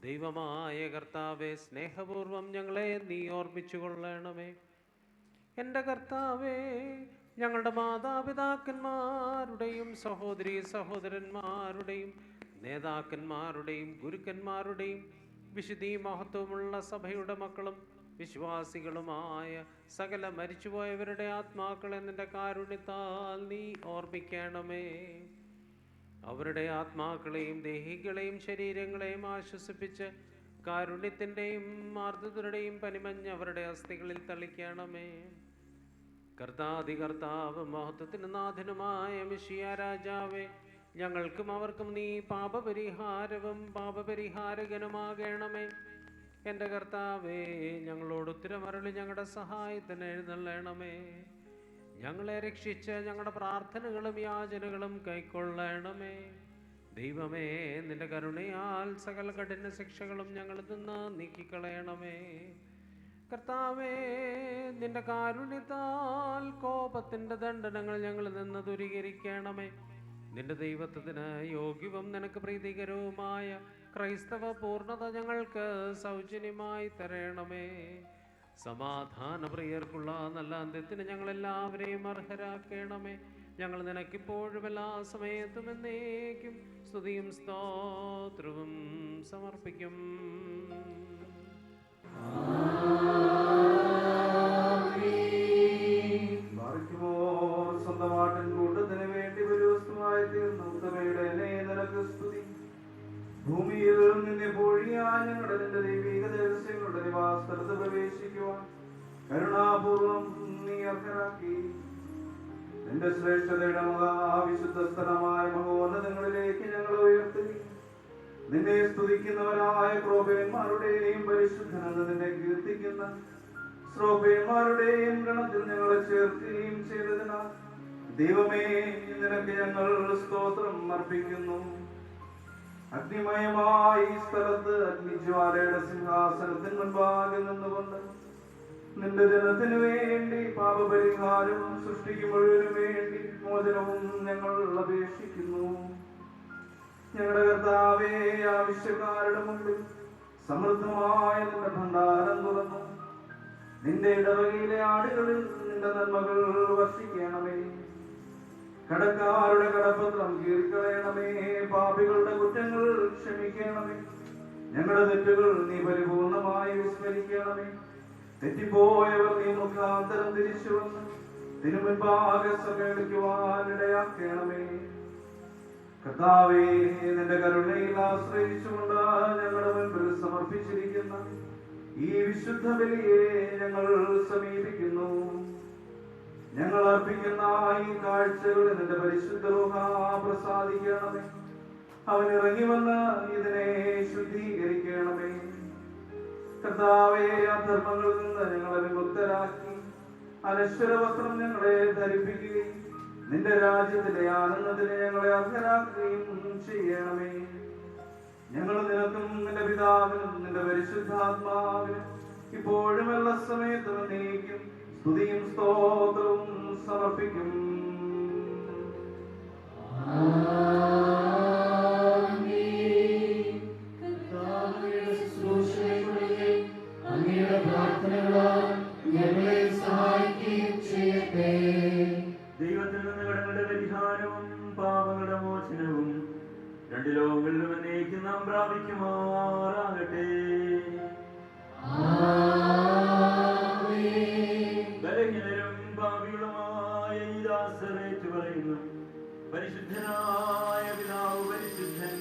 ദൈവമായ കർത്താവേ, സ്നേഹപൂർവം ഞങ്ങളെ നീ ഓർമ്മിച്ചു കൊള്ളണമേ. എൻ്റെ കർത്താവേ, ഞങ്ങളുടെ മാതാപിതാക്കന്മാരുടെയും സഹോദരീ സഹോദരന്മാരുടെയും നേതാക്കന്മാരുടെയും ഗുരുക്കന്മാരുടെയും വിശുദ്ധീ മഹത്വമുള്ള സഭയുടെ മക്കളും വിശ്വാസികളുമായ സകല മരിച്ചുപോയവരുടെ ആത്മാക്കളെ നിന്റെ കാരുണ്യത്താൽ നീ ഓർമ്മിക്കണമേ. അവരുടെ ആത്മാക്കളെയും ദേഹികളെയും ശരീരങ്ങളെയും ആശ്വസിപ്പിച്ച് കാരുണ്യത്തിൻ്റെയും മാർദ്ദതയുടെയും പനിമഞ്ഞ് അവരുടെ അസ്ഥികളിൽ തളിക്കണമേ. കർത്താവ് മഹത്വത്തിന് നാഥനുമായ മിശിയ രാജാവേ, ഞങ്ങൾക്കും അവർക്കും നീ പാപപരിഹാരവും പാപപരിഹാരകനുമാകണമേ. എൻ്റെ കർത്താവേ, ഞങ്ങളോട് ഉത്തരമരുളി ഞങ്ങളുടെ സഹായത്തിന് എഴുന്നള്ളണമേ. ഞങ്ങളെ രക്ഷിച്ച് ഞങ്ങളുടെ പ്രാർത്ഥനകളും യാചനകളും കൈക്കൊള്ളണമേ. ദൈവമേ, നിന്റെ കരുണയാൽ സകല കഠിന ശിക്ഷകളും ഞങ്ങളിൽ നിന്ന് നീക്കിക്കളയണമേ. കർത്താവേ, നിന്റെ കാരുണ്യത്താൽ കോപത്തിൻ്റെ ദണ്ഡനങ്ങൾ ഞങ്ങളിൽ നിന്ന് ദൂരീകരിക്കണമേ. നിന്റെ ദൈവത്വത്തിന് യോഗ്യവും നിനക്ക് പ്രീതികരവുമായ ക്രൈസ്തവ പൂർണ്ണത ഞങ്ങൾക്ക് സൗജന്യമായി തരണമേ. സമാധാന പ്രിയർക്കുള്ള നല്ല അന്ത്യത്തിന് ഞങ്ങളെല്ലാവരെയും അർഹരാക്കണമേ. ഞങ്ങൾ നിനക്കിപ്പോഴും എല്ലാ സമയത്തും എന്നേക്കും സ്തുതിയും സ്തോത്രവും സമർപ്പിക്കും. സ്വന്തമാട്ടിൻ കൂട്ടത്തിന് വേണ്ടി ഒരു വസ്തുവായി തീർന്ന ഉത്തമയുടെ നിനക്ക് സ്തുതി. ഭൂമിയിൽ നിന്നെ പൊഴിയാൻ ഞങ്ങളുടെ നിന്റെ ദൈവിക രഹസ്യങ്ങളുടെ നിവാസസ്ഥലത്ത് പ്രവേശിക്കുവാൻ കരുണാപൂർവം നീ അർഹരാക്കി. നിന്റെ ശ്രേഷ്ഠതയുടെ മഹാവിശുദ്ധ സ്ഥലമായ മഹോന്നതങ്ങളിലേക്ക് ഞങ്ങൾ ഉയർത്തി. നിന്നെ സ്തുതിക്കുന്നവരായ ക്രോപേന്മാരുടെയും പരിശുദ്ധനെന്ന് നിന്നെ കീർത്തിക്കുന്ന ശ്രോപേന്മാരുടെയും ഗണത്തിൽ ഞങ്ങളെ ചേർക്കുകയും ചെയ്തതിനാൽ ദൈവമേ, നിനക്ക് ഞങ്ങൾ സ്തോത്രം അർപ്പിക്കുന്നു. അഗ്നിമയമായ ഈ സ്ഥലത്ത് അഗ്നിജ്വാലയുടെ സിംഹാസനത്തിന് മുൻപാകെ നിന്നുകൊണ്ട് നിന്റെ ജനത്തിനു വേണ്ടി പാപപരിഹാരവും സൃഷ്ടിക്ക് മുഴുവനും വേണ്ടി മോചനവും ഞങ്ങൾ അപേക്ഷിക്കുന്നു. ഞങ്ങളുടെ കർത്താവേ, ആവശ്യക്കാരുടെ മുമ്പിൽ സമൃദ്ധമായ നിന്റെ ഭണ്ഡാരം തുറന്നു നിന്റെ ഇടവകയിലെ ആടുകളിൽ നിന്റെ നന്മകൾ വർഷിക്കണമേ. കടക്കാരുടെ കടപത്രം കീറിക്കളയണമേ. പാപികളുടെ കുറ്റങ്ങൾ ക്ഷമിക്കണമേ. ഞങ്ങളുടെ തെറ്റുകൾ നീ പരിപൂർണമായി വിസ്മരിക്കണമേ. തെറ്റിപ്പോയവർ നീ മുഖാന്തരം തിരിച്ചു വന്ന് തിരുമുൻപാകെ സമ്മേളിക്കുവാൻ ഇടയാക്കണമേ. കർത്താവേ, നിന്റെ കരുണയിൽ ആശ്രയിച്ചുകൊണ്ട് ഞങ്ങളുടെ മുൻപിൽ സമർപ്പിച്ചിരിക്കുന്ന ഈ വിശുദ്ധ ബലിയെ ഞങ്ങൾ സമീപിക്കുന്നു. ഞങ്ങൾ അർപ്പിക്കുന്ന ഈ കാഴ്ചകളിൽ നിന്റെ പരിശുദ്ധ റൂഹ പ്രസാദിക്കണമേ. അവൻ ഇറങ്ങി വന്ന് ഇതിനെ ശുദ്ധീകരിക്കണമേ. കർത്താവേ, അധർമ്മങ്ങളിൽ നിന്ന് ഞങ്ങളെ വിമുക്തരാക്കി അനശ്വര വസ്ത്രം ഞങ്ങളെ ധരിപ്പിക്കുകയും നിന്റെ രാജ്യത്തിലെ ആനന്ദത്തിന് ഞങ്ങളെ അർഹരാക്കുകയും ചെയ്യണമേ. ഞങ്ങൾ നിനക്കും നിന്റെ പിതാവിനും നിന്റെ പരിശുദ്ധാത്മാവിനും ഇപ്പോഴും എല്ലാ സമയത്തും എന്നേക്കും സ്തുതിയും സ്തോത്രവും സമർപ്പിക്കും. അങ്ങയുടെ പ്രാർത്ഥനകളാൽ ഞങ്ങളെ സഹായിക്കുകയും ചെയ്യട്ടെ. ദൈവത്തിൽ നിന്ന് കടങ്ങളുടെ പരിഹാരവും പാപങ്ങളുടെ മോചനവും രണ്ട് ലോകങ്ങളിലും എന്നേക്കും നാം പ്രാപിക്കുമാറാകട്ടെ. ബലഹീനരും പാപികളുമായ ഈ ദാസരേറ്റു പറയുന്നു, പരിശുദ്ധനായ പിതാവ് പരിശുദ്ധൻ,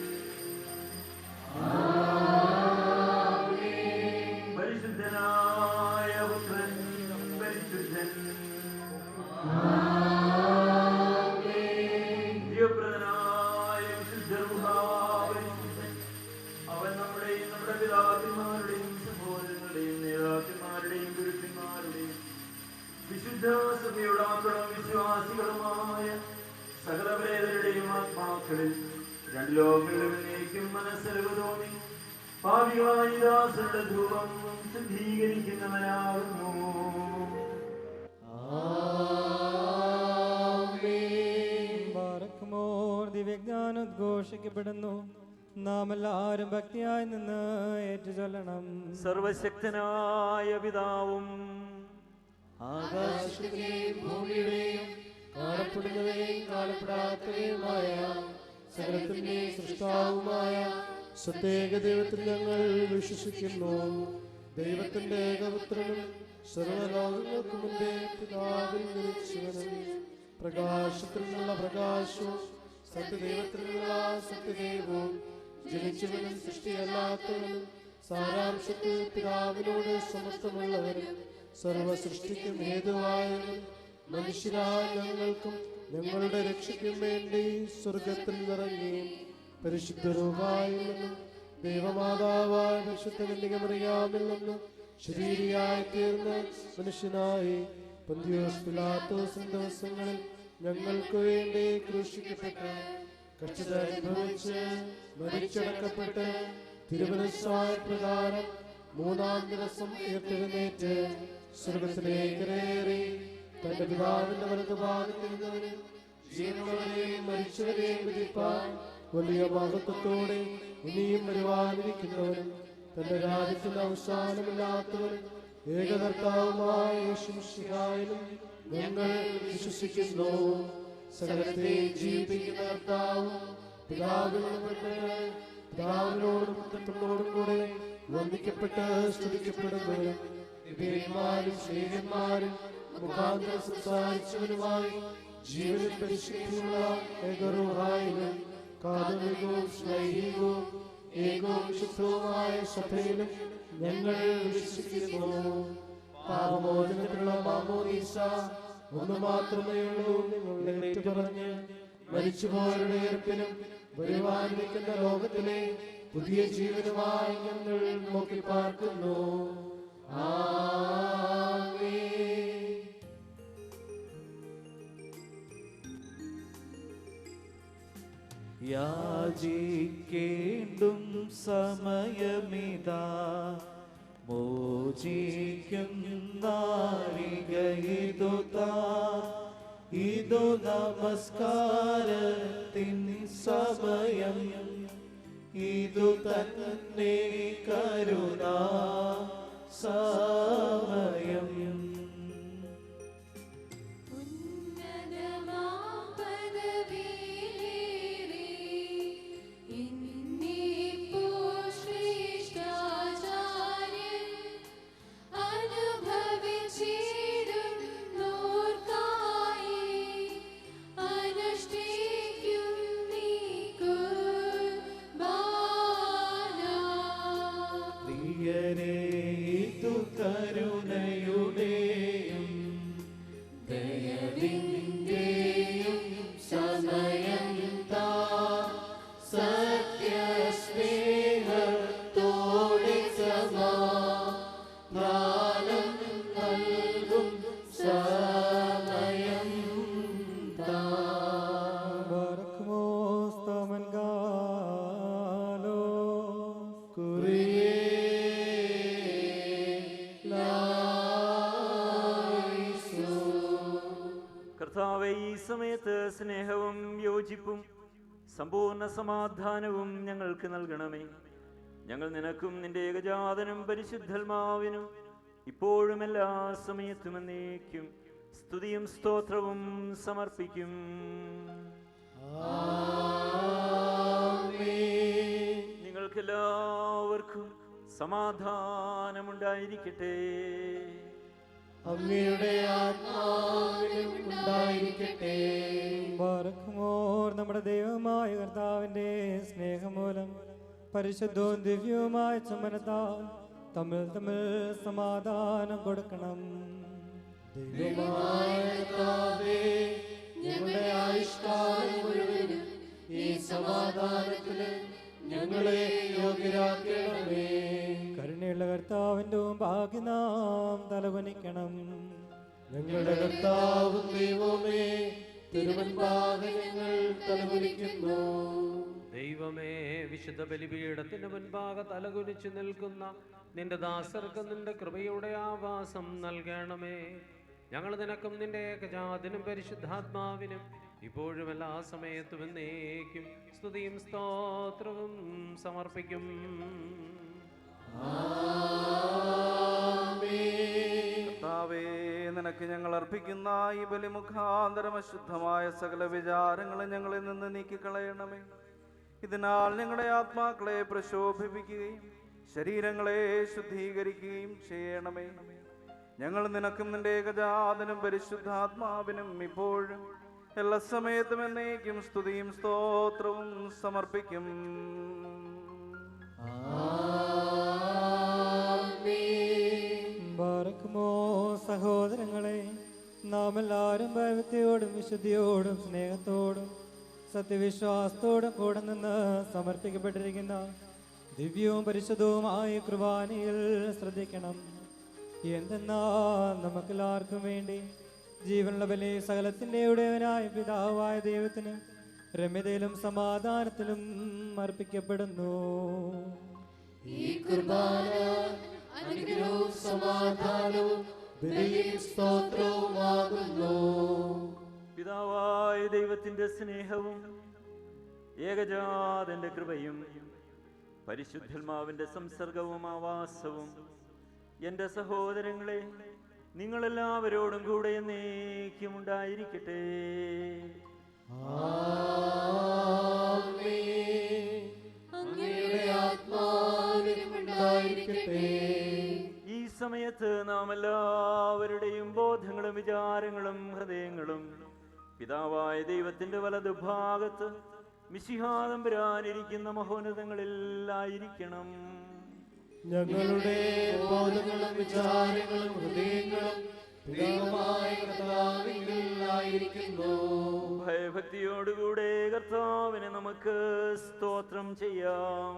പരിശുദ്ധനായ പുത്രൻ പരിശുദ്ധൻ, ജീവപ്രദനായ വിശുദ്ധ റൂഹ പരിശുദ്ധൻ. അവൻ നമ്മുടെയും നമ്മുടെ പിതാക്കന്മാരുടെയും സഹോദരങ്ങളുടെയും നേതാക്കന്മാരുടെയും ഗുരുക്കന്മാരുടെയും വിശുദ്ധ സഭയുടെ മക്കളും വിശ്വാസികളുമായ സകല പ്രേതരുടെയും ആത്മാക്കളിൽ രണ്ട് ലോകങ്ങളിലും എന്നേക്കും മനസ്സലിവ് തോന്നി പാപികളായ ദാസരുടെ ധൂപം ശുദ്ധീകരിക്കുന്നവനാകുന്നു. ദിവ്യജ്ഞാനോദ്ഘോഷിക്കപ്പെടുന്നു. നാം എല്ലാവരും ഭക്തിയായി നിന്ന് ഏറ്റുചൊല്ലണം. സർവശക്തനായ പിതാവും ആകാശത്തിന്റെയും ഭൂമിയുടെയും കാണപ്പെടുന്നവയും കാണപ്പെടാത്തവയുമായ സകലത്തിന്റെ സൃഷ്ടാവുമായ സത്യേക ദൈവത്തിൽ ഞങ്ങൾ വിശ്വസിക്കുന്നു. ദൈവത്തിന്റെ ഏകപുത്രനും സർവ്വലോകങ്ങൾക്ക് മുമ്പേ പിതാവിൽ ജനിച്ചവനും പ്രകാശത്തിൽ നിന്നുള്ള പ്രകാശവും സത്യദൈവത്തിൽ നിന്നുള്ള സത്യദൈവവും ജനിച്ചവനും സൃഷ്ടിയല്ലാത്തവനും സാരാംശത്തിൽ പിതാവിനോട് സമത്വമുള്ളവരും സർവസൃഷ്ടിക്കും ഹേതുവായവനും മനുഷ്യരായ ഞങ്ങൾക്കും ഞങ്ങളുടെ രക്ഷയ്ക്കും വേണ്ടി സ്വർഗത്തിൽ നിറങ്ങുകയും പരിശുദ്ധ റൂഹായിൽ നിന്നും ദൈവമാതാവായ പരിശുദ്ധ കന്യകമറിയാമിൽ നിന്നും ശരീരിയായി തീർന്ന മനുഷ്യനായി പൊന്തിയോസ് പിലാത്തോസിന്റെ ദിവസങ്ങളിൽ ഞങ്ങൾക്ക് വേണ്ടി ക്രൂശിക്കപ്പെട്ട് കഷ്ടത അനുഭവിച്ച് മരിച്ചടക്കപ്പെട്ട് തിരുമനസ്സായ പ്രകാരം മൂന്നാം ദിവസം ഉയർത്തെഴുന്നേറ്റ് സ്വർഗത്തിലേക്ക് കയറി തന്റെ പിതാവിന്റെ വലതുഭാഗത്തിരുന്നവനും ജീവനുള്ളവരെയും മരിച്ചവരെയും വിധിപ്പാൻ വലിയ മഹത്വത്തോടെ ഇനിയും വരുവാനിരിക്കുന്നവനും തന്റെ രാജ്യത്തിന്റെ അവസാനമില്ലാത്തവനും ഏകകർത്താവുമായ യേശുമിശിഹായിലും ഞങ്ങൾ വിശ്വസിക്കുന്നു. സകലത്തെ ജീവിപ്പിക്കുന്ന കർത്താവും പിതാവിനോടും പുത്രനോടും കൂടെ വന്ദിക്കപ്പെട്ട് സ്തുതിക്കപ്പെടുന്നവരും ഇവന്മാരും സ്നേഹന്മാരും മുഖാന്തരം സംസാരിച്ചവരുമായി ജീവനും പരിശുദ്ധിയുള്ള ഏകറൂഹായിലും കാതോലികവും സ്നേഹികവും ഏകവും വിശുദ്ധവുമായ സഭയിലും ഞങ്ങൾ വിശ്വസിക്കുന്നു. പാപമോചനത്തിനുള്ള മാമോദീസ ഒന്ന് മാത്രമേ ഉള്ളൂ. നിങ്ങൾ ഏറ്റുപറഞ്ഞ് മരിച്ചുപോയവരുടെ ഉയർപ്പിനും വരുവാനിരിക്കുന്ന ലോകത്തിലെ പുതിയ ജീവനുമായി ഞങ്ങൾ നോക്കി പാർക്കുന്നു. യാചിക്കേണ്ടും സമയമിതാ, മോചിക്കും നാഴികയിതുതാ. ഇതു നമസ്കാരത്തിൻ സമയം, ഇതു തന്നെ കരുണാ സമയം. സമയത്ത് സ്നേഹവും യോജിപ്പും സമ്പൂർണ്ണ സമാധാനവും ഞങ്ങൾക്ക് നൽകണമേ. ഞങ്ങൾ നിനക്കും നിന്റെ ഏകജാതനും പരിശുദ്ധാത്മാവിനും ഇപ്പോഴും എല്ലാ സമയത്തും എന്നേക്കും സ്തുതിയും സ്തോത്രവും സമർപ്പിക്കും. നിങ്ങൾക്കെല്ലാവർക്കും സമാധാനമുണ്ടായിരിക്കട്ടെ. അങ്ങയുടെ ആത്മാവിനും ഉണ്ടായിരിക്കട്ടെ. ബാറക്കുമോർ നമ്മുടെ ദൈവമായ കർത്താവിന്റെ സ്നേഹമൂലം പരിശുദ്ധവും ദിവ്യവുമായ ചുമനത്താൽ തമ്മിൽ തമ്മിൽ സമാധാനം കൊടുക്കണം. ദൈവമായ കർത്താവേ, ഞങ്ങളുടെ ആയുഷ്കാലം മുഴുവനും ഈ സമാധാനത്തിന് ഞങ്ങളെ യോഗ്യരാക്കണമേ. കരുണയുള്ള കർത്താവിന്റെ മുമ്പാകെ നാം തലകുനിക്കണം. ഞങ്ങളുടെ കർത്താവും ദൈവമേ, തിരുമുൻപാകെ ഞങ്ങൾ തലകുനിക്കുന്നു. ദൈവമേ, വിശുദ്ധ ബലിപീഠത്തിന് മുൻപാകെ തലകുനിച്ചു നിൽക്കുന്ന നിന്റെ ദാസർക്ക് നിന്റെ കൃപയുടെ ആവാസം നൽകണമേ. ഞങ്ങൾ നിനക്കും നിന്റെ ഏകജാതനും പരിശുദ്ധാത്മാവിനും ഇപ്പോഴും എല്ലാ സമയത്തും എന്നേക്കും സ്തുതിയും സ്തോത്രവും സമർപ്പിക്കും. കർത്താവേ, നിനക്ക് ഞങ്ങൾ അർപ്പിക്കുന്ന ഈ ബലി മുഖാന്തരം അശുദ്ധമായ സകല വിചാരങ്ങളെ ഞങ്ങളിൽ നിന്ന് നീക്കിക്കളയണമേ. ഇതിനാൽ ഞങ്ങളുടെ ആത്മാക്കളെ പ്രശോഭിപ്പിക്കുകയും ശരീരങ്ങളെ ശുദ്ധീകരിക്കുകയും ചെയ്യണമേ. ഞങ്ങൾ നിനക്കും നിന്റെ ഏകജാതനും പരിശുദ്ധാത്മാവിനും ഇപ്പോഴും എല്ലാ സമയത്തും എന്നേക്കും സ്തുതിയും സ്തോത്രവും സമർപ്പിക്കും. ബാറക്കുമോ സഹോദരങ്ങളെ, നാം എല്ലാവരും ഭയഭക്തിയോടും വിശുദ്ധിയോടും സ്നേഹത്തോടും സത്യവിശ്വാസത്തോടും കൂടെ നിന്ന് സമർപ്പിക്കപ്പെട്ടിരിക്കുന്ന ദിവ്യവും പരിശുദ്ധവുമായ കുർബാനയിൽ ശ്രദ്ധിക്കണം. എന്തെന്നാൽ നമുക്കെല്ലാവർക്കും വേണ്ടി ജീവനുള്ള ബലി സകലത്തിൻ്റെ ഉടയവനായ പിതാവായ ദൈവത്തിന് രമ്യതയിലും സമാധാനത്തിലും അർപ്പിക്കപ്പെടുന്നു. ഈ കുർബാന അനുഗ്രഹവും സമാധാനവും ബലിയും സ്തോത്രവുമാകുന്നു. പിതാവായ ദൈവത്തിന്റെ സ്നേഹവും ഏകജാതന്റെ കൃപയും പരിശുദ്ധാത്മാവിന്റെ സംസർഗവും ആവാസവും എൻ്റെ സഹോദരങ്ങളെ നിങ്ങളെല്ലാവരോടും കൂടെ എന്നേക്കും ഉണ്ടായിരിക്കട്ടെ. അങ്ങയുടെ ആത്മാവിനും ഉണ്ടായിരിക്കട്ടെ. ഈ സമയത്ത് നാം എല്ലാവരുടെയും ബോധങ്ങളും വിചാരങ്ങളും ഹൃദയങ്ങളും പിതാവായ ദൈവത്തിന്റെ വലതുഭാഗത്ത് മിശിഹാതമ്പുരാനിരിക്കുന്ന മഹോന്നതങ്ങളിലായിരിക്കണം. ഞങ്ങളുടെ ബോധങ്ങളും വിചാരങ്ങളും ഹൃദയങ്ങളും ദൈവമായ കർത്താവിലായിരിക്കുന്നു. ഭയഭക്തിയോടുകൂടെ കർത്താവിനെ നമുക്ക് സ്തോത്രം ചെയ്യാം.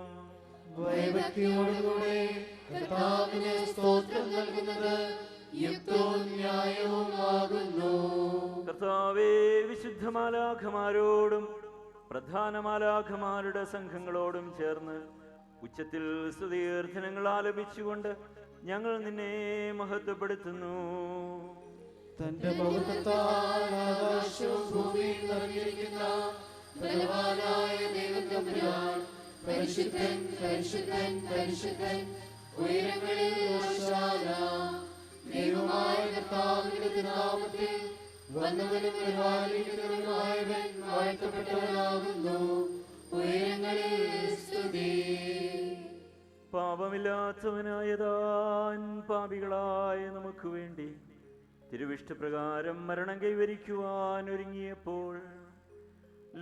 ഭയഭക്തിയോടുകൂടെ കർത്താവിന് സ്തോത്രം നൽകുന്നത് യുക്തവും ന്യായവുമാകുന്നു. കർത്താവേ, വിശുദ്ധ മാലാഖമാരോടും പ്രധാന മാലാഖമാരുടെ സംഘങ്ങളോടും ചേർന്ന് ഉച്ചത്തിൽ സ്തുതികീർത്തനങ്ങൾ ആലപിച്ചുകൊണ്ട് ഞങ്ങൾ നിന്നെ മഹത്വപ്പെടുത്തുന്നു. തന്റെ മഹത്വത്താൽ ആകാശവും ഭൂമിയും നിറഞ്ഞിരിക്കുന്ന ബലവാനായ ദൈവം തമ്പുരാൻ പരിശുദ്ധൻ പരിശുദ്ധൻ പരിശുദ്ധൻ, ഉയരങ്ങളിൽ ഹോശാന. ദൈവമായ കർത്താവിന്റെ തിരുനാമത്തിൽ വന്നവനും പരിപാലിക്കുന്നവനുമായവൻ വാഴ്ത്തപ്പെട്ടവനാകുന്നു. ഉയരങ്ങളിൽ സ്തുതി. പാപമില്ലാത്തവനായ താൻ പാപികളായ നമുക്ക് വേണ്ടി തിരുവിഷ്ടപ്രകാരം മരണം കൈവരിക്കുവാൻ ഒരുങ്ങിയപ്പോൾ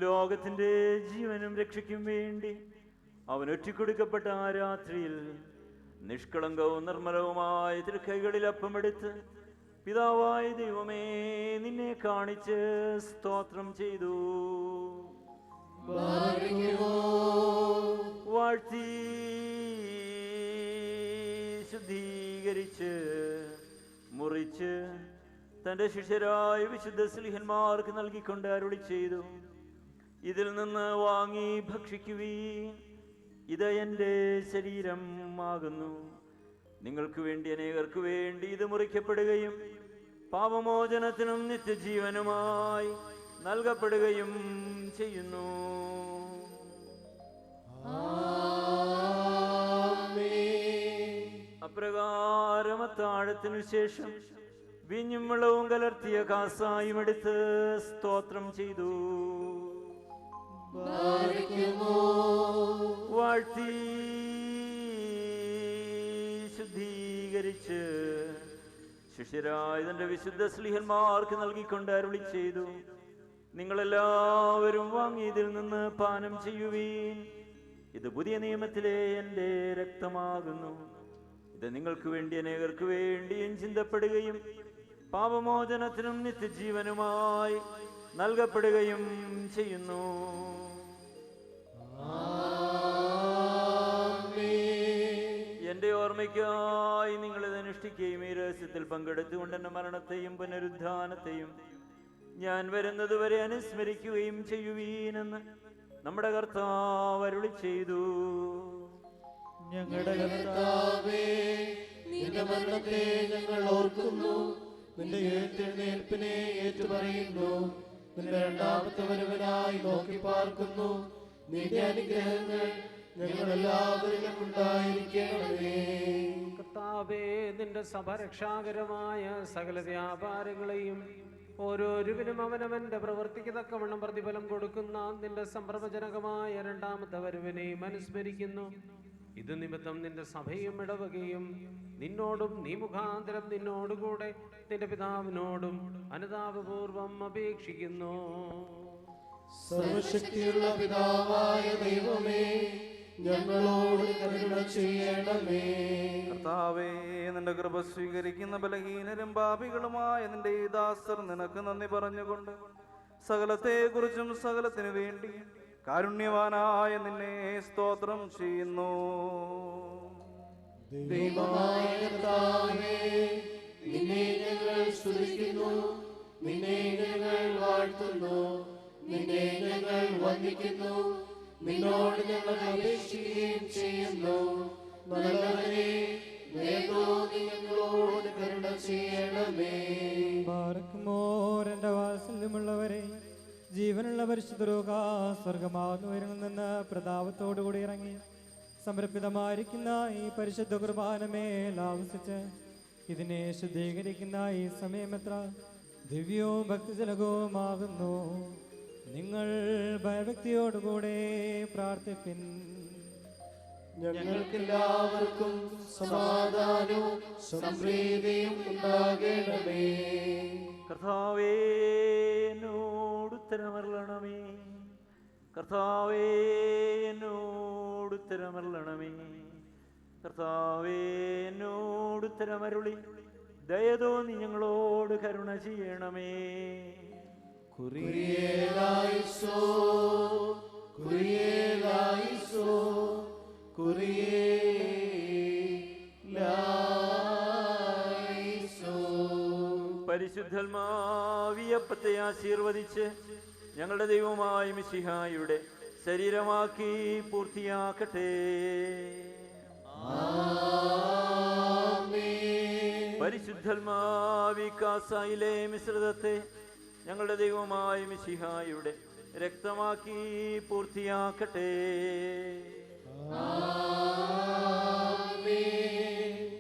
ലോകത്തിന്റെ ജീവനും രക്ഷയ്ക്കും വേണ്ടി അവൻ ഒറ്റിക്കൊടുക്കപ്പെട്ട ആ രാത്രിയിൽ നിഷ്കളങ്കവും നിർമ്മലവുമായ തിരുക്കൈകളിൽ അപ്പമെടുത്ത് പിതാവായ ദൈവമേ നിന്നെ കാണിച്ച് സ്തോത്രം ചെയ്തു. വാഴ്ത്തി ശുദ്ധീകരിച്ച് മുറിച്ച് തന്റെ ശിഷ്യരായ വിശുദ്ധ സ്ലീഹന്മാർക്ക് നൽകിക്കൊണ്ട് അരുളി ചെയ്തു, ഇതിൽ നിന്ന് വാങ്ങി ഭക്ഷിക്കുവീൻ, ഇത് എൻ്റെ ശരീരം ആകുന്നു. നിങ്ങൾക്ക് വേണ്ടി അനേകർക്ക് വേണ്ടി ഇത് മുറിക്കപ്പെടുകയും പാപമോചനത്തിനും നിത്യജീവനുമായി നൽകപ്പെടുകയും ചെയ്യുന്നു. അപ്രകാരം അത്താഴത്തിനു ശേഷം വീഞ്ഞും വെള്ളവും കലർത്തിയ കാസായും എടുത്ത് സ്തോത്രം ചെയ്തു. വാഴ്ത്തി ശുദ്ധീകരിച്ച് ശിഷ്യരായ തന്റെ വിശുദ്ധ സ്ലീഹന്മാർക്ക് നൽകിക്കൊണ്ട് അരുളി ചെയ്തു: നിങ്ങളെല്ലാവരും വാങ്ങി ഇതിൽ നിന്ന് പാനം ചെയ്യുവീൻ. ഇത് പുതിയ നിയമത്തിലെ എൻ്റെ രക്തമാകുന്നു. ഇത് നിങ്ങൾക്ക് വേണ്ടി അനേകർക്ക് വേണ്ടിയും ചിന്തപ്പെടുകയും പാപമോചനത്തിനും നിത്യജീവനുമായി നൽകപ്പെടുകയും ചെയ്യുന്നു. എന്റെ ഓർമ്മയ്ക്കായി നിങ്ങളിത് അനുഷ്ഠിക്കുകയും ഈ രഹസ്യത്തിൽ പങ്കെടുത്തുകൊണ്ട് എന്റെ മരണത്തെയും പുനരുദ്ധാനത്തെയും ഞാൻ വരുന്നതുവരെ അനുസ്മരിക്കുകയും ചെയ്യുവീനെന്ന് നമ്മുടെ കർത്താവ് അരുളി ചെയ്തു. ഞങ്ങളുടെ കർത്താവേ, നിന്റെ മരണത്തെ ഞങ്ങൾ ഓർക്കുന്നു, നിന്റെ ഉയർത്തെഴുന്നേൽപ്പിനെ ഏറ്റുപറയുന്നു. നിന്റെ രണ്ടാമത്തെ വരവിനായി നോക്കി പാർക്കുന്നു. നിന്റെ അനുഗ്രഹങ്ങൾ ഞങ്ങൾ എല്ലാവരിലും ഉണ്ടായിരിക്കണമേ. കർത്താവേ, നിന്റെ സഭ രക്ഷാകരമായ സകല വ്യാപാരങ്ങളെയും ഓരോരുവനും അവനവന്റെ പ്രവൃത്തിക്ക് തക്കവണ്ണം പ്രതിഫലം കൊടുക്കുന്ന നിന്റെ സംഭ്രമജനകമായ രണ്ടാമത്തെ വരവിനെയും അനുസ്മരിക്കുന്നു. ഇത് നിമിത്തം നിന്റെ സഭയും ഇടവകയും നിന്നോടും നീ മുഖാന്തരം നിന്നോടുകൂടെ നിന്റെ പിതാവിനോടും അനുതാപപൂർവം അപേക്ഷിക്കുന്നു. സർവശക്തിയുള്ള പിതാവായ ദൈവമേ, ഞങ്ങളോട് കരുണ ചെയ്യണമേ. കർത്താവേ, നിന്റെ കൃപ സ്വീകരിക്കുന്ന ബലഹീനരും പാപികളുമായ നിന്റെ ഈ ദാസർ നിനക്ക് നന്ദി പറഞ്ഞുകൊണ്ട് സകലത്തെക്കുറിച്ചും സകലത്തിനു വേണ്ടി കാരുണ്യവാനായ നിന്നെ സ്തോത്രം ചെയ്യുന്നു. ദൈവമായ കർത്താവേ, നിന്നെ ഞങ്ങൾ സ്തുതിക്കുന്നു, നിന്നെ ഞങ്ങൾ വാഴ്ത്തുന്നു, നിന്നെ ഞങ്ങൾ വന്ദിക്കുന്നു, നിന്നോട് ഞങ്ങൾ അപേക്ഷിക്കുകയും ചെയ്യുന്നു. നല്ലവനെ, ഞങ്ങളോട് കരുണ ചെയ്യണമേ. എന്റെ വാത്സല്യമുള്ളവരെ, ജീവനുള്ള പരിശുദ്ധ സ്വർഗമാകുന്നവരിൽ നിന്ന് പ്രതാപത്തോടുകൂടി ഇറങ്ങി സമർപ്പിതമായിരിക്കുന്ന ഈ പരിശുദ്ധ കുർബാനമേൽ ആവസിച്ച് ഇതിനെ ശുദ്ധീകരിക്കുന്ന ഈ സമയമെത്ര ദിവ്യവും ഭക്തിജനകവുമാകുന്നു. നിങ്ങൾ ഭയഭക്തിയോടുകൂടെ പ്രാർത്ഥിപ്പിൻ. ഞങ്ങൾക്കെല്ലാവർക്കും സമാധാനവും സംപ്രീതിയും ഉണ്ടാകണമേ. കർത്താവേ, എന്നോടുത്തരമരുളണമേ. കർത്താവേ, എന്നോടുത്തരമരുളണമേ. കർത്താവേ, എന്നോടുത്തരമരുളി ദയതോന്നി ഞങ്ങളോട് കരുണ ചെയ്യണമേ. കുരിയേലായിസോ, കുരിയേലായിസോ, കുരിയേലായിസോ. പരിശുദ്ധൽമാവിയപ്പത്തെ ആശീർവദിച്ച് ഞങ്ങളുടെ ദൈവമായ മിശിഹായുടെ ശരീരമാക്കി പൂർത്തിയാക്കട്ടെ. പരിശുദ്ധൽമാവിക്കാസായിലെ മിശ്രിതത്തെ ഞങ്ങളുടെ ദൈവമായ മിശിഹായുടെ രക്തമാക്കി പൂർത്തിയാക്കട്ടെ.